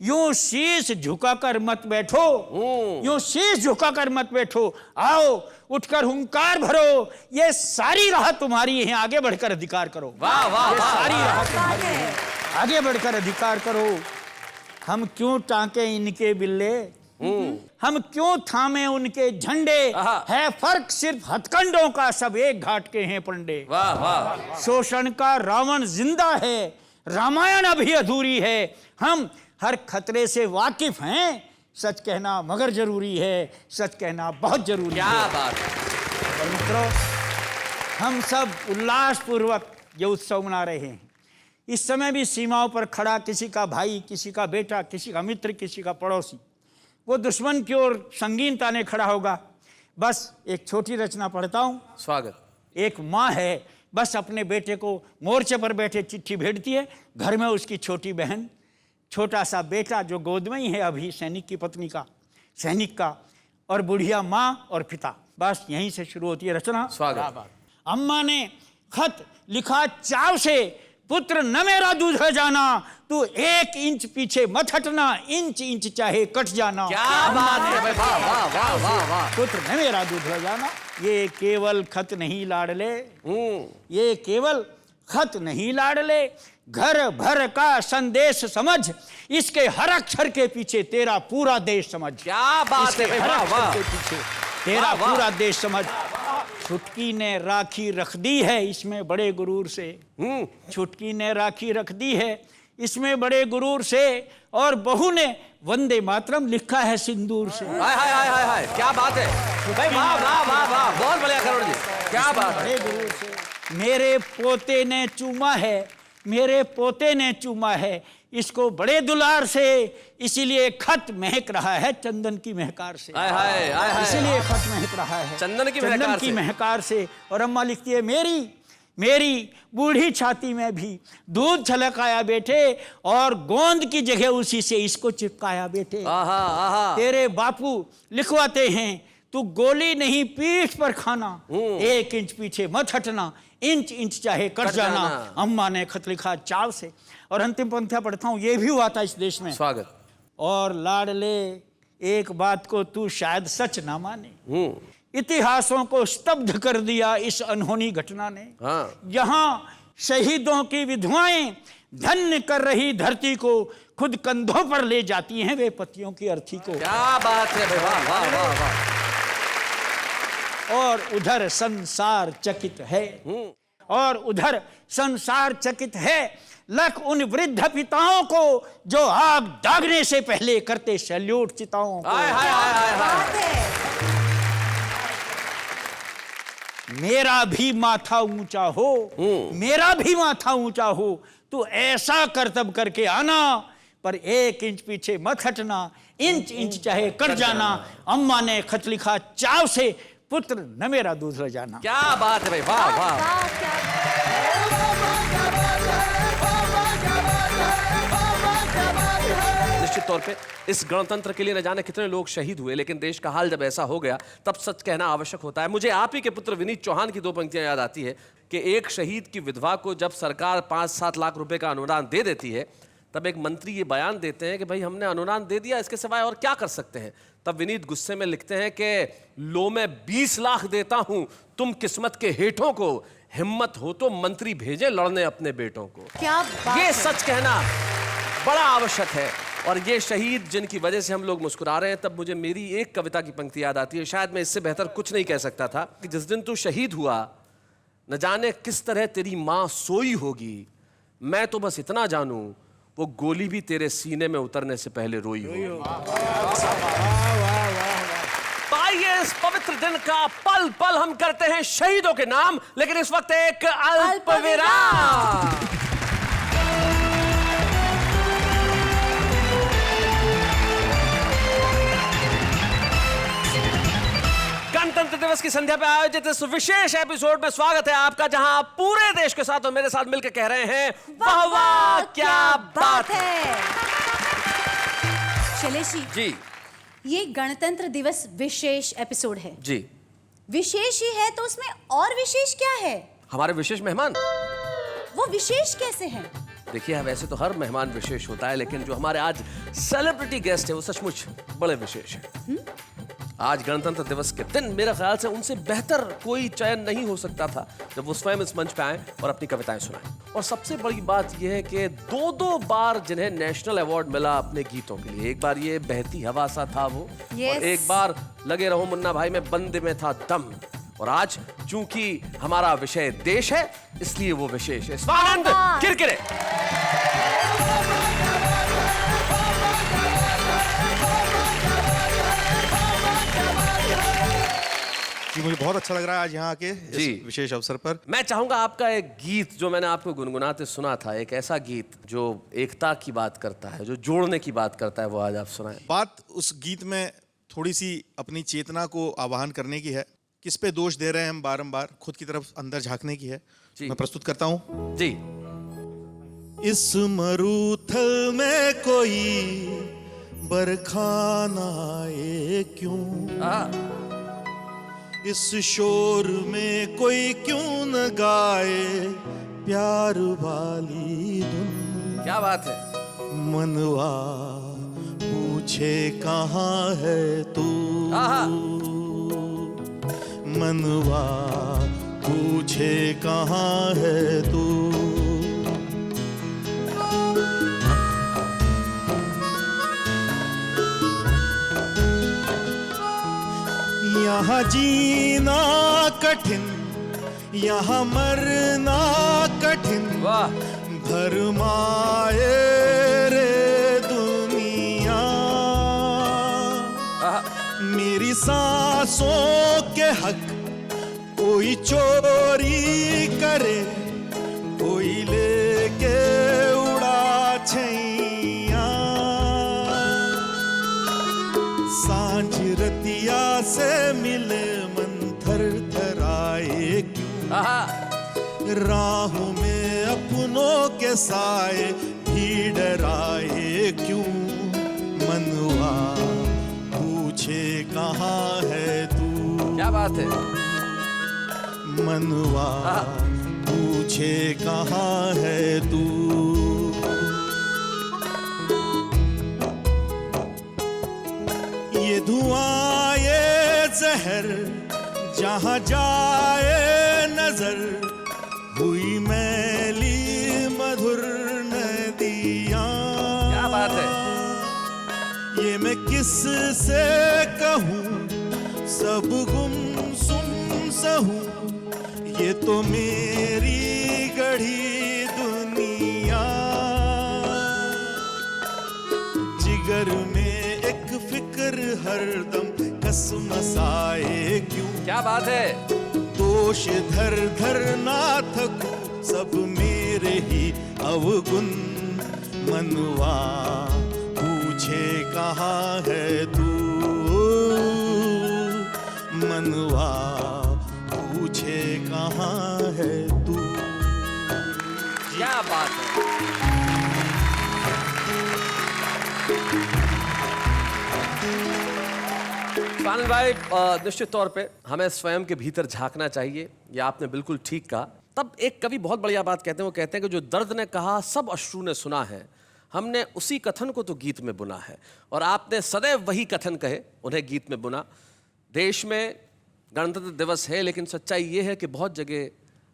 यूं शीश झुकाकर मत बैठो, यूं शीश झुकाकर मत बैठो, आओ उठकर हुंकार भरो, ये सारी राह तुम्हारी है, आगे बढ़कर अधिकार करो। वाह वाह। ये सारी राह तुम्हारी है, आगे बढ़कर अधिकार करो। हम क्यों टांके इनके बिल्ले, हम क्यों थामे उनके झंडे, है फर्क सिर्फ हथकंडों का, सब एक घाट के हैं पंडे। वाह वाह। शोषण का रावण जिंदा है, रामायण अभी अधूरी है, हम हर खतरे से वाकिफ हैं, सच कहना मगर जरूरी है, सच कहना बहुत जरूरी है। क्या बात है। और मित्रों, हम सब उल्लास पूर्वक ये उत्सव मना रहे हैं। इस समय भी सीमाओं पर खड़ा किसी का भाई, किसी का बेटा, किसी का मित्र, किसी का पड़ोसी, वो दुश्मन की ओर संगीन ताने खड़ा होगा। बस एक छोटी रचना पढ़ता हूँ। स्वागत। एक माँ है, बस अपने बेटे को मोर्चे पर बैठे चिट्ठी भेजती है। घर में उसकी छोटी बहन, छोटा सा बेटा जो गोद में ही है अभी, सैनिक की पत्नी का, सैनिक का, और बुढ़िया माँ और पिता। बस यहीं से शुरू होती है रचना। स्वागत। अम्मा ने खत लिखा चाव से, पुत्र न मेरा दूध है जाना, तू 1 इंच पीछे मत हटना, इंच इंच चाहे कट जाना। क्या बात है भाई, वाह वाह वाह वाह वाह। पुत्र न मेरा दूध है जाना। ये केवल खत नहीं लाडले, ये केवल खत नहीं लाडले, घर भर का संदेश समझ, इसके हर अक्षर के पीछे तेरा पूरा देश समझ। क्या बात है भाई, वाह वाह। तेरा पूरा देश समझ। छुटकी ने राखी रख दी है इसमें बड़े गुरूर से, छुटकी ने राखी रख दी है इसमें बड़े गुरूर से, और बहू ने वंदे मातरम लिखा है सिंदूर से। हाय हाय हाय हाय हाय, क्या बात है भाई, वाह वाह वाह वाह, बहुत बढ़िया करोड़ जी, क्या बात है। गुरूर से मेरे पोते ने चूमा है, मेरे पोते ने चूमा है इसको बड़े दुलार से, इसीलिए खत महक रहा है चंदन की महकार से। हाय हाय हाय हाय, इसीलिए खत महक रहा है चंदन की महकार से। और अम्मा लिखती है, मेरी बूढ़ी छाती में भी दूध छलक आया बेटे, और गोंद की जगह उसी से इसको चिपकाया बेटे। तेरे बापू लिखवाते हैं, तू गोली नहीं पीठ पर खाना, 1 इंच पीछे मत हटना, इंच इंच चाहे कट जाना। अम्मा ने खत लिखा चाव से। और अंतिम पंक्तियां पढ़ता हूं, ये भी हुआ था इस देश में। स्वागत। और लाडले एक बात को तू शायद सच ना माने, इतिहासों को स्तब्ध कर दिया इस अनहोनी घटना ने। यहाँ शहीदों की विधवाएं धन्य कर रही धरती को, खुद कंधों पर ले जाती हैं वे पतियों की अर्थी को। क्या बात है भाई, वाह वाह वाह वाह। और उधर संसार चकित है, और उधर संसार चकित है, लख उन वृद्ध पिताओं को जो आग दागने से पहले करते सैल्यूट चिताओं को। हाय हाय हाय हाय। मेरा भी माथा ऊंचा हो, मेरा भी माथा ऊंचा हो, तू ऐसा करतब करके आना, पर 1 इंच पीछे मत हटना, इंच इंच चाहे कट जाना। अम्मा ने खत लिखा चाव से, पुत्र न मेरा दूध ले जाना। क्या बात है भाई, वाह वाह। निश्चित तौर पे इस गणतंत्र के लिए न जाने कितने लोग शहीद हुए, लेकिन देश का हाल जब ऐसा हो गया तब सच कहना आवश्यक होता है। मुझे आप ही के पुत्र विनीत चौहान की 2 पंक्तियां याद आती है कि एक शहीद की विधवा को जब सरकार 5-7 लाख रुपए का अनुदान दे देती है, तब एक मंत्री ये बयान देते हैं कि भाई हमने अनुदान दे दिया, इसके सिवाय और क्या कर सकते हैं। तब विनीत गुस्से में लिखते हैं कि लो मैं 20 लाख देता हूं तुम किस्मत के हेठों को, हिम्मत हो तो मंत्री भेजे लड़ने अपने बेटों को। क्या बात ये है। सच कहना बड़ा आवश्यक है। और ये शहीद जिनकी वजह से हम लोग मुस्कुरा रहे हैं, तब मुझे मेरी एक कविता की पंक्ति याद आती है, शायद मैं इससे बेहतर कुछ नहीं कह सकता था, कि जिस दिन तू शहीद हुआ न जाने किस तरह तेरी माँ सोई होगी, मैं तो बस इतना जानूं वो गोली भी तेरे सीने में उतरने से पहले रोई होगी। आइए इस पवित्र दिन का पल पल हम करते हैं शहीदों के नाम, लेकिन इस वक्त एक अल्प विराम। गणतंत्र दिवस की संध्या पर आयोजित इस विशेष एपिसोड में स्वागत है आपका, जहां आप पूरे देश के साथ और मेरे साथ मिलकर कह रहे हैं, वाह वाह क्या बात है। शैलेश जी, ये गणतंत्र दिवस विशेष एपिसोड है जी, विशेष ही है, तो उसमें और विशेष क्या है? हमारे विशेष मेहमान। वो विशेष कैसे हैं? देखिए, वैसे तो हर मेहमान विशेष होता है, लेकिन जो हमारे आज सेलिब्रिटी गेस्ट है वो सचमुच बड़े विशेष है। आज गणतंत्र दिवस के दिन मेरे ख्याल से उनसे बेहतर कोई चयन नहीं हो सकता था जब वो स्वयं इस मंच पे आए और अपनी कविताएं सुनाएं। और सबसे बड़ी बात यह है कि 2-2 बार जिन्हें नेशनल अवार्ड मिला अपने गीतों के लिए। एक बार ये बहती हवा सा था वो, और एक बार लगे रहो मुन्ना भाई में बंदे में था दम। और आज चूंकि हमारा विषय देश है, इसलिए वो विशेष है। स्वागत किरकिरे। मुझे बहुत अच्छा लग रहा है आज यहाँ आके जी। इस विशेष अवसर पर। मैं चाहूंगा आपका एक गीत जो मैंने आपको गुनगुनाते सुना था, एक ऐसा गीत जो एकता की बात करता है, जो जोड़ने की बात करता है, वो आज आप सुनाएं। बात उस गीत में थोड़ी सी अपनी चेतना को आवाहन करने की है, किस पे दोष दे रहे हैं हम बारंबार, खुद की तरफ अंदर झांकने की है। मैं प्रस्तुत करता हूँ जी। इस मरूथल में कोई बरखा ना आए क्यों, इस शोर में कोई क्यों न गाए प्यार वाली धुन। क्या बात है। मनवा पूछे कहाँ है तू, मनवा पूछे कहाँ है तू। यहाँ जीना कठिन, यहाँ मरना कठिन, भरमाए रे दुनिया। मेरी सांसों के हक कोई चोरी करे, कोई लेके उड़ा छैया। सांझ रतिया से मिले मन थर थराए क्यों, राहों में अपनों के साए भी डराए क्यों। मनवा पूछे कहाँ है तू, क्या बात है। मनवा पूछे कहाँ है तू। ये धुआं ये जहर जहाँ जाए नजर, हुई मैली मधुर नदियाँ। क्या बात है। ये मैं किस से कहूँ, सब गुमसुम सहूँ, ये तो मेरी गढ़ी दुनिया। जिगर में एक फिक्र हरदम कसमसाए क्यों। क्या बात है। दोष धर धर ना थकूं, सब मेरे ही अवगुण। मनवा पूछे कहाँ है तू, मनवा पूछे कहाँ है तू। क्या बात है। स्वानंद भाई, निश्चित तौर पे हमें स्वयं के भीतर झांकना चाहिए, ये आपने बिल्कुल ठीक कहा। तब एक कवि बहुत बढ़िया बात कहते हैं, वो कहते हैं कि जो दर्द ने कहा सब अश्रु ने सुना है, हमने उसी कथन को तो गीत में बुना है। और आपने सदैव वही कथन कहे, उन्हें गीत में बुना। देश में गणतंत्र दिवस है, लेकिन सच्चाई ये है कि बहुत जगह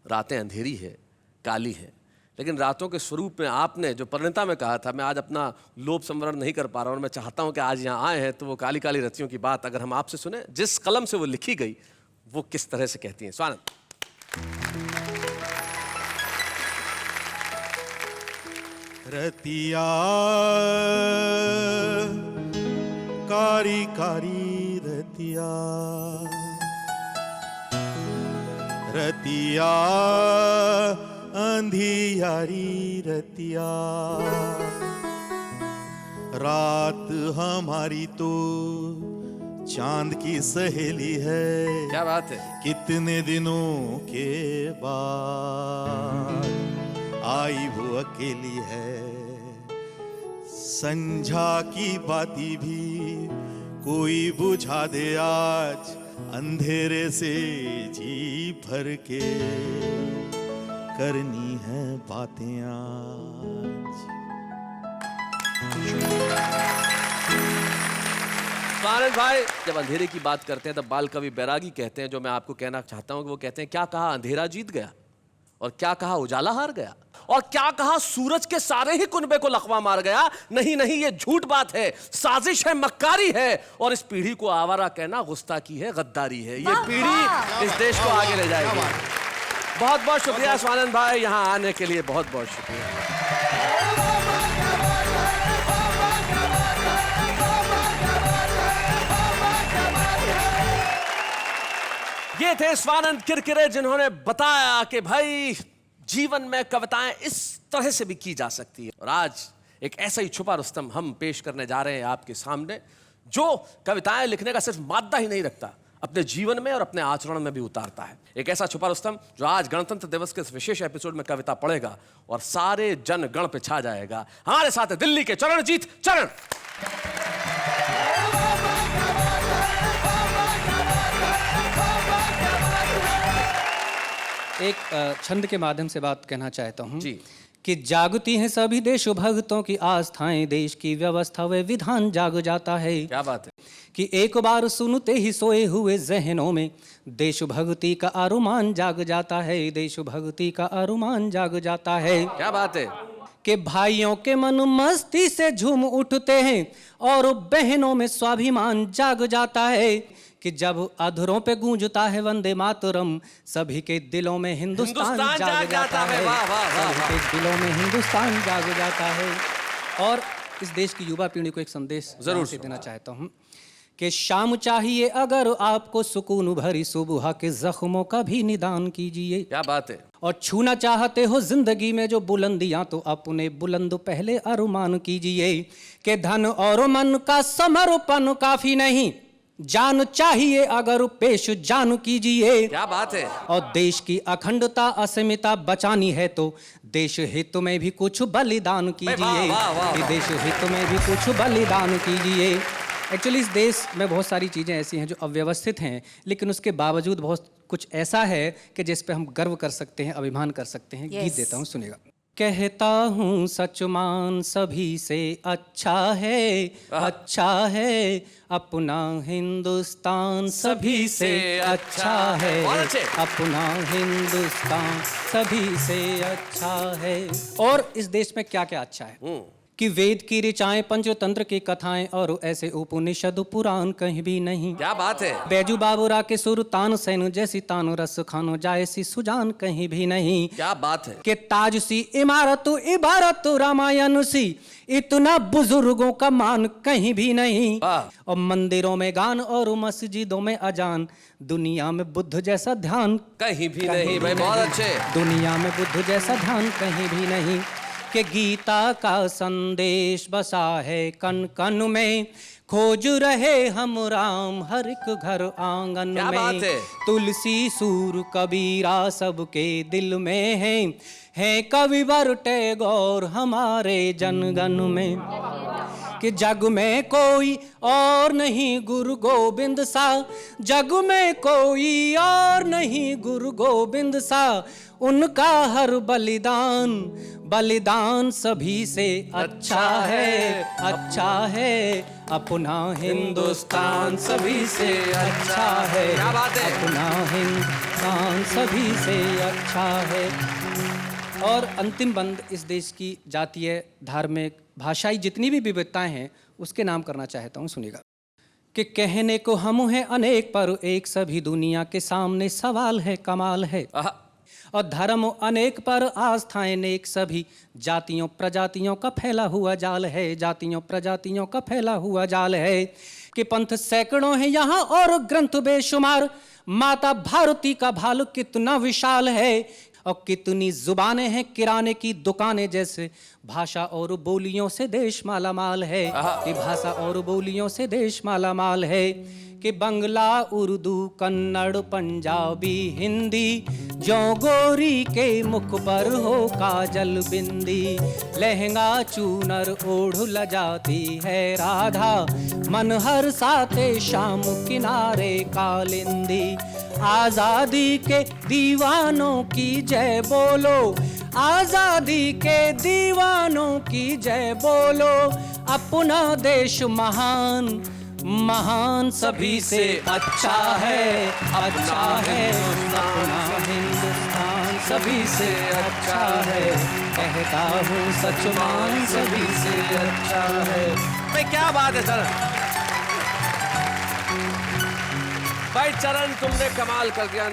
रातें अंधेरी है, काली है। लेकिन रातों के स्वरूप में आपने जो परिणता में कहा था, मैं आज अपना लोभ संवरण नहीं कर पा रहा हूँ, और मैं चाहता हूँ कि आज यहाँ आए हैं तो वो काली काली रतियों की बात अगर हम आपसे सुने, जिस कलम से वो लिखी गई, वो किस तरह से कहती हैं। स्वानंद। रतिया कारी कारी रतिया, रतिया अंधियारी रतिया। रात हमारी तो चांद की सहेली है। क्या बात है। कितने दिनों के बाद आई वो अकेली है। संझा की बाती भी कोई बुझा दे आज, अंधेरे से जी भर के करनी है बातें आज। स्वानंद भाई, जब अंधेरे की बात करते हैं तब बाल कवि बैरागी कहते हैं, जो मैं आपको कहना चाहता हूं कि वो कहते हैं, क्या कहा अंधेरा जीत गया, और क्या कहा उजाला हार गया, और क्या कहा सूरज के सारे ही कुनबे को लकवा मार गया। नहीं नहीं, ये झूठ बात है, साजिश है, मक्कारी है, और इस पीढ़ी को आवारा कहना गुस्ताखी है, गद्दारी है। ये पीढ़ी इस देश को आगे ले जाएगी। बहुत बहुत शुक्रिया स्वानंद भाई, यहाँ आने के लिए बहुत बहुत शुक्रिया। ये ये थे स्वानंद किरकिरे, जिन्होंने बताया कि भाई जीवन में कविताएं इस तरह से भी की जा सकती है। और आज एक ऐसा ही छुपा रुस्तम हम पेश करने जा रहे हैं आपके सामने, जो कविताएं लिखने का सिर्फ मादा ही नहीं रखता, अपने जीवन में और अपने आचरण में भी उतारता है। एक ऐसा छुपा रुस्तम जो आज गणतंत्र दिवस के इस विशेष एपिसोड में कविता पढ़ेगा और सारे जनगण पे छा जाएगा। हमारे साथ है दिल्ली के चरणजीत चरण। एक छंद के माध्यम से बात कहना चाहता हूँ कि जागती हैं सभी देश भक्तों की आस्थाएं, देश की व्यवस्था व विधान जाग जाता है। क्या बात है कि एक बार सुनते ही सोए हुए जहनों में देशभक्ति का अरुमान जाग जाता है, देशभक्ति का अरुमान जाग जाता है। क्या बात है कि भाइयों के मन मस्ती से झूम उठते हैं और बहनों में स्वाभिमान जाग जाता है। कि जब अधरों पे गूंजता है वंदे मातरम, सभी के दिलों में हिंदुस्तान जाग जाता है। सभी के दिलों में हिंदुस्तान जाग जाता है। और इस देश की युवा पीढ़ी को एक संदेश जरूर से देना चाहता हूँ कि शाम चाहिए अगर आपको सुकून भरी सुबह के जख्मों का भी निदान कीजिए। क्या बात है। और छूना चाहते हो जिंदगी में जो बुलंदियां, तो अपने बुलंद पहले अरुमान कीजिए। कि धन और मन का समर्पण काफी नहीं, जान चाहिए अगर पेश जान कीजिए। क्या बात है। और देश की अखंडता अस्मिता बचानी है तो देश हित में भी कुछ बलिदान कीजिए। कि देश हित में भी कुछ बलिदान कीजिए। एक्चुअली इस देश में बहुत सारी चीज़ें ऐसी हैं जो अव्यवस्थित हैं, लेकिन उसके बावजूद बहुत कुछ ऐसा है कि जिस पे हम गर्व कर सकते हैं, अभिमान कर सकते हैं। गीत देता हूँ, सुनिएगा। कहता हूँ सच मान सभी से अच्छा है, अच्छा है अपना हिंदुस्तान सभी से अच्छा है, अपना हिंदुस्तान सभी से अच्छा है। और इस देश में क्या क्या अच्छा है कि वेद की ऋचाएं, पंचतंत्र की कथाएं और ऐसे उपनिषद पुराण कहीं भी नहीं। क्या बात है। बैजू बाबूरा के सुर तान सैन जैसी तानो रस खानो जाए सी सुजान कहीं भी नहीं। क्या बात है। कि ताज सी इमारत इबारत रामायण सी इतना बुजुर्गों का मान कहीं भी नहीं। और मंदिरों में गान और मस्जिदों में अजान, दुनिया में बुद्ध जैसा ध्यान कहीं भी नहीं। भाई बहुत अच्छे। दुनिया में बुद्ध जैसा ध्यान कहीं भी नहीं। कि गीता का संदेश बसा है कन कन में, खोज रहे हम राम हर एक घर आंगन में। क्या बात है। तुलसी सूर कबीरा सबके दिल में है कविवर टैगोर हमारे जनगण में। कि जग में कोई और नहीं गुरु गोविंद सा, जग में कोई और नहीं गुरु गोविंद सा, उनका हर बलिदान बलिदान सभी से अच्छा है, अच्छा है अपना हिंदुस्तान सभी से अच्छा है। क्या बात है। अपना हिंदुस्तान सभी से अच्छा है। और अंतिम बंद इस देश की जातीय, धार्मिक, भाषाई जितनी भी विविधताएं हैं उसके नाम करना चाहता हूँ, सुनिएगा। कि कहने को हम हैं अनेक पर एक, सभी दुनिया के सामने सवाल है कमाल है। और धर्म अनेक पर आस्थाएं नेक, सभी जातियों प्रजातियों का फैला हुआ जाल है, जातियों प्रजातियों का फैला हुआ जाल है। कि पंथ सैकड़ों हैं यहाँ और ग्रंथ बेशुमार, माता भारती का भाल कितना विशाल है। और कितनी जुबानें हैं किराने की दुकानें जैसे, भाषा और बोलियों से देश माला माल है। कि भाषा और बोलियों से देश माला माल है। कि बंगला उर्दू कन्नड़ पंजाबी हिंदी, जो गोरी के मुख पर हो काजल बिंदी, लहंगा चूनर ओढ़ लजाती है राधा, मन हर साथे शाम किनारे कालिंदी। आजादी के दीवानों की जय बोलो, आजादी के दीवानों की जय बोलो, अपना देश महान महान सभी से अच्छा है, अच्छा है अपना हिंदुस्तान सभी से अच्छा है। कहता हूँ सच मान सभी से अच्छा है। भाई क्या बात है चरण। भाई चरण तुमने कमाल कर दिया।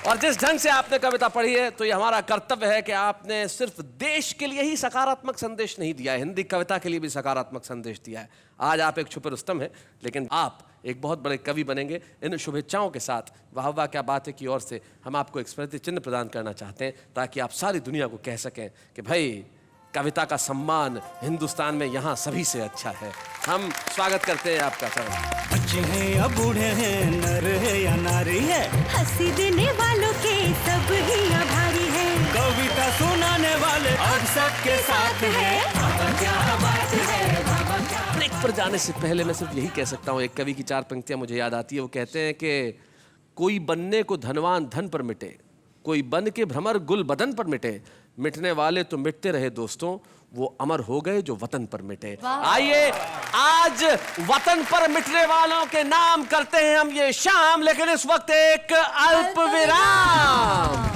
और जिस ढंग से आपने कविता पढ़ी है तो ये हमारा कर्तव्य है कि आपने सिर्फ देश के लिए ही सकारात्मक संदेश नहीं दिया है, हिंदी कविता के लिए भी सकारात्मक संदेश दिया है। आज आप एक छुपे रुस्तम हैं, लेकिन आप एक बहुत बड़े कवि बनेंगे। इन शुभेच्छाओं के साथ वाह वाह क्या बात है की ओर से हम आपको एक स्मृति चिन्ह प्रदान करना चाहते हैं, ताकि आप सारी दुनिया को कह सकें कि भाई कविता का सम्मान हिंदुस्तान में यहाँ सभी से अच्छा है। हम स्वागत करते हैं आपका सर। बच्चे हैं या बूढ़े हैं, नर है या नारी है, हंसी देने वालों के सब ही आभारी है, कविता सुनाने वाले अब सबके साथ है। क्या बात है, ब्रेक पर जाने से पहले मैं सिर्फ यही कह सकता हूँ, एक कवि की 4 पंक्तियां मुझे याद आती है। वो कहते हैं कि कोई बनने को धनवान धन पर मिटे, कोई बन के भ्रमर गुल बदन पर मिटे, मिटने वाले तो मिटते रहे दोस्तों, वो अमर हो गए जो वतन पर मिटे। आइए आज वतन पर मिटने वालों के नाम करते हैं हम ये शाम, लेकिन इस वक्त एक अल्प विराम।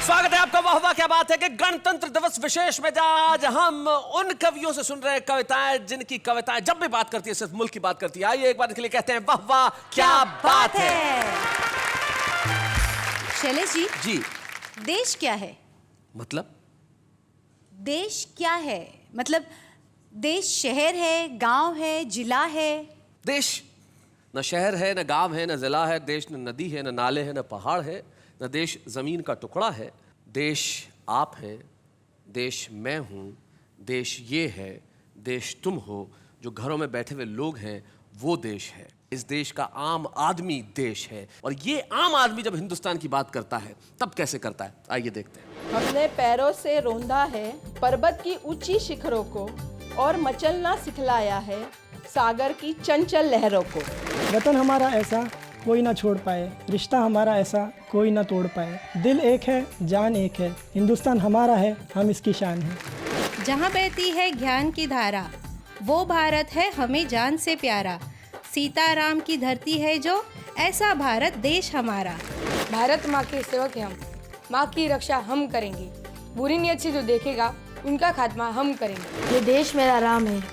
स्वागत है आपका। वाह वाह क्या बात है कि गणतंत्र दिवस विशेष में आज हम उन कवियों से सुन रहे हैं कविताएं जिनकी कविताएं जब भी बात करती है सिर्फ मुल्क की बात करती है। आइए एक बार के लिए कहते हैं वाह वाह क्या बात है। शैलेश जी, जी देश क्या है? मतलब देश क्या है? मतलब देश शहर है, गांव है, जिला है? देश न शहर है, न गांव है, न जिला है। देश न नदी है, न नाले है, न पहाड़ है। न देश जमीन का टुकड़ा है। देश आप हैं, देश मैं हूँ, देश ये है, देश तुम हो, जो घरों में बैठे हुए लोग हैं वो देश है। इस देश का आम आदमी देश है। और ये आम आदमी जब हिंदुस्तान की बात करता है तब कैसे करता है, आइए देखते हैं। अपने पैरों से रौंदा है पर्वत की ऊंची शिखरों को, और मचलना सिखलाया है सागर की चंचल लहरों को। वतन हमारा ऐसा कोई ना छोड़ पाए, रिश्ता हमारा ऐसा कोई ना तोड़ पाए, दिल एक है, जान एक है, हिंदुस्तान हमारा है, हम इसकी शान है। जहाँ बहती है ज्ञान की धारा, वो भारत है हमें जान से प्यारा, सीताराम की धरती है जो, ऐसा भारत देश हमारा। भारत माँ के सेवक हैं हम, माँ की रक्षा हम करेंगे, बुरी नीयत से जो देखेगा उनका खात्मा हम करेंगे। ये देश मेरा राम है,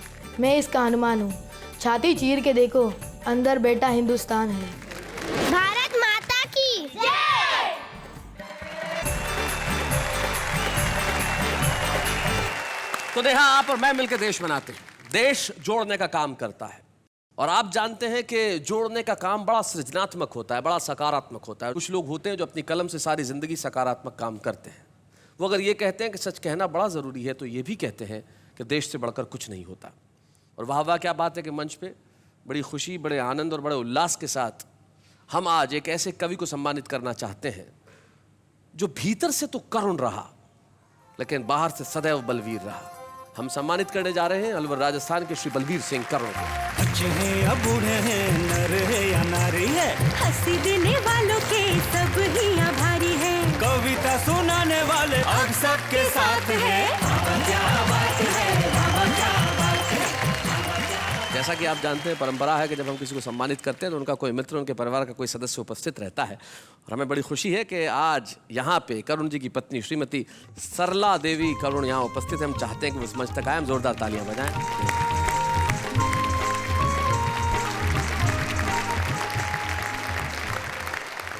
मैं इसका हनुमान हूँ, छाती चीर के देखो, अंदर बेटा हिंदुस्तान है। भारत माता की जय। तो नेहा, आप और मैं मिलकर देश बनाते हैं। देश जोड़ने का काम करता है, और आप जानते हैं कि जोड़ने का काम बड़ा सृजनात्मक होता है, बड़ा सकारात्मक होता है। कुछ लोग होते हैं जो अपनी कलम से सारी जिंदगी सकारात्मक काम करते हैं। वो अगर ये कहते हैं कि सच कहना बड़ा ज़रूरी है, तो ये भी कहते हैं कि देश से बढ़कर कुछ नहीं होता। और वाह वाह क्या बात है कि मंच पे बड़ी खुशी, बड़े आनंद और बड़े उल्लास के साथ हम आज एक ऐसे कवि को सम्मानित करना चाहते हैं जो भीतर से तो करुण रहा लेकिन बाहर से सदैव बलवीर रहा। हम सम्मानित करने जा रहे हैं अलवर राजस्थान के श्री बलवीर सिंह करुण को। बच्चे हैं या बूढ़े हैं, नर है या नारी है, हंसी देने वालों के सब ही आभारी है, कविता सुनाने वाले अब सबके साथ है। क्या बात है, क्या बात है। जैसा कि आप जानते हैं, परंपरा है कि जब हम किसी को सम्मानित करते हैं तो उनका कोई मित्र, उनके परिवार का कोई सदस्य उपस्थित रहता है। और हमें बड़ी खुशी है कि आज यहाँ पे करुण जी की पत्नी श्रीमती सरला देवी करुण यहाँ उपस्थित है। हम चाहते हैं कि उस मंच तक आए, हम जोरदार तालियां बजाएं।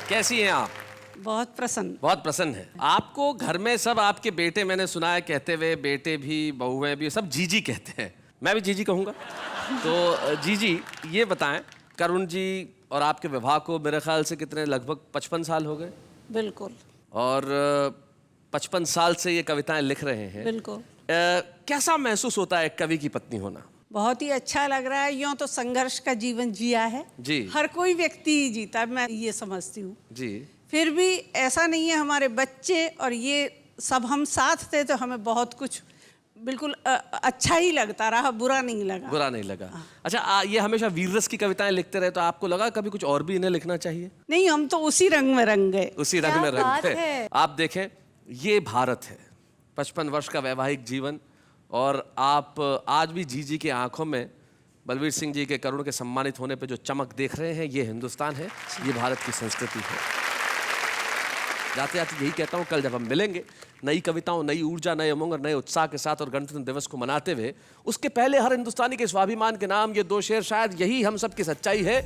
कैसी हैं आप? बहुत प्रसन्न। बहुत प्रसन्न है। आपको घर में सब आपके बेटे, मैंने सुना है कहते हुए, बेटे भी बहुएं भी सब जीजी कहते हैं, मैं भी जीजी कहूँगा। तो जीजी ये बताएं, करुण जी और आपके विवाह को मेरे ख्याल से कितने, लगभग 55 साल हो गए? बिल्कुल। और 55 साल से ये कविताएं लिख रहे हैं। बिल्कुल। कैसा महसूस होता है एक कवि की पत्नी होना? बहुत ही अच्छा लग रहा है। यूँ तो संघर्ष का जीवन जिया है जी, हर कोई व्यक्ति जीता है, मैं ये समझती हूँ जी। फिर भी ऐसा नहीं है, हमारे बच्चे और ये सब हम साथ थे तो हमें बहुत कुछ बिल्कुल अच्छा ही लगता रहा, बुरा नहीं लगा। बुरा नहीं लगा। अच्छा, ये हमेशा वीर रस की कविताएं लिखते रहे, तो आपको लगा कभी कुछ और भी इन्हें लिखना चाहिए? नहीं, हम तो उसी रंग में रंग गए। उसी रंग में रंग गए। आप देखें, ये भारत है, 55 वर्ष का वैवाहिक जीवन, और आप आज भी जीजी की आंखों में बलवीर सिंह जी के करुण के सम्मानित होने पे जो चमक देख रहे हैं, ये हिंदुस्तान है, ये भारत की संस्कृति है। जाते जाते यही कहता हूँ, कल जब हम मिलेंगे नई कविताओं, नई ऊर्जा, नए उमंग और नए उत्साह के साथ और गणतंत्र दिवस को मनाते हुए, उसके पहले हर हिंदुस्तानी के स्वाभिमान के नाम ये 2 शेर, शायद यही हम सब की सच्चाई है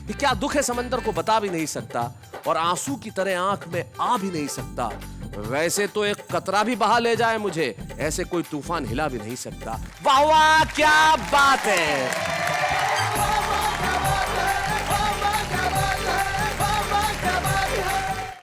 कि क्या दुख है समंदर को बता भी नहीं सकता, और आंसू की तरह आंख में आ भी नहीं सकता, वैसे तो एक कतरा भी बहा ले जाए मुझे, ऐसे कोई तूफान हिला भी नहीं सकता। वाह वाह, क्या बात है।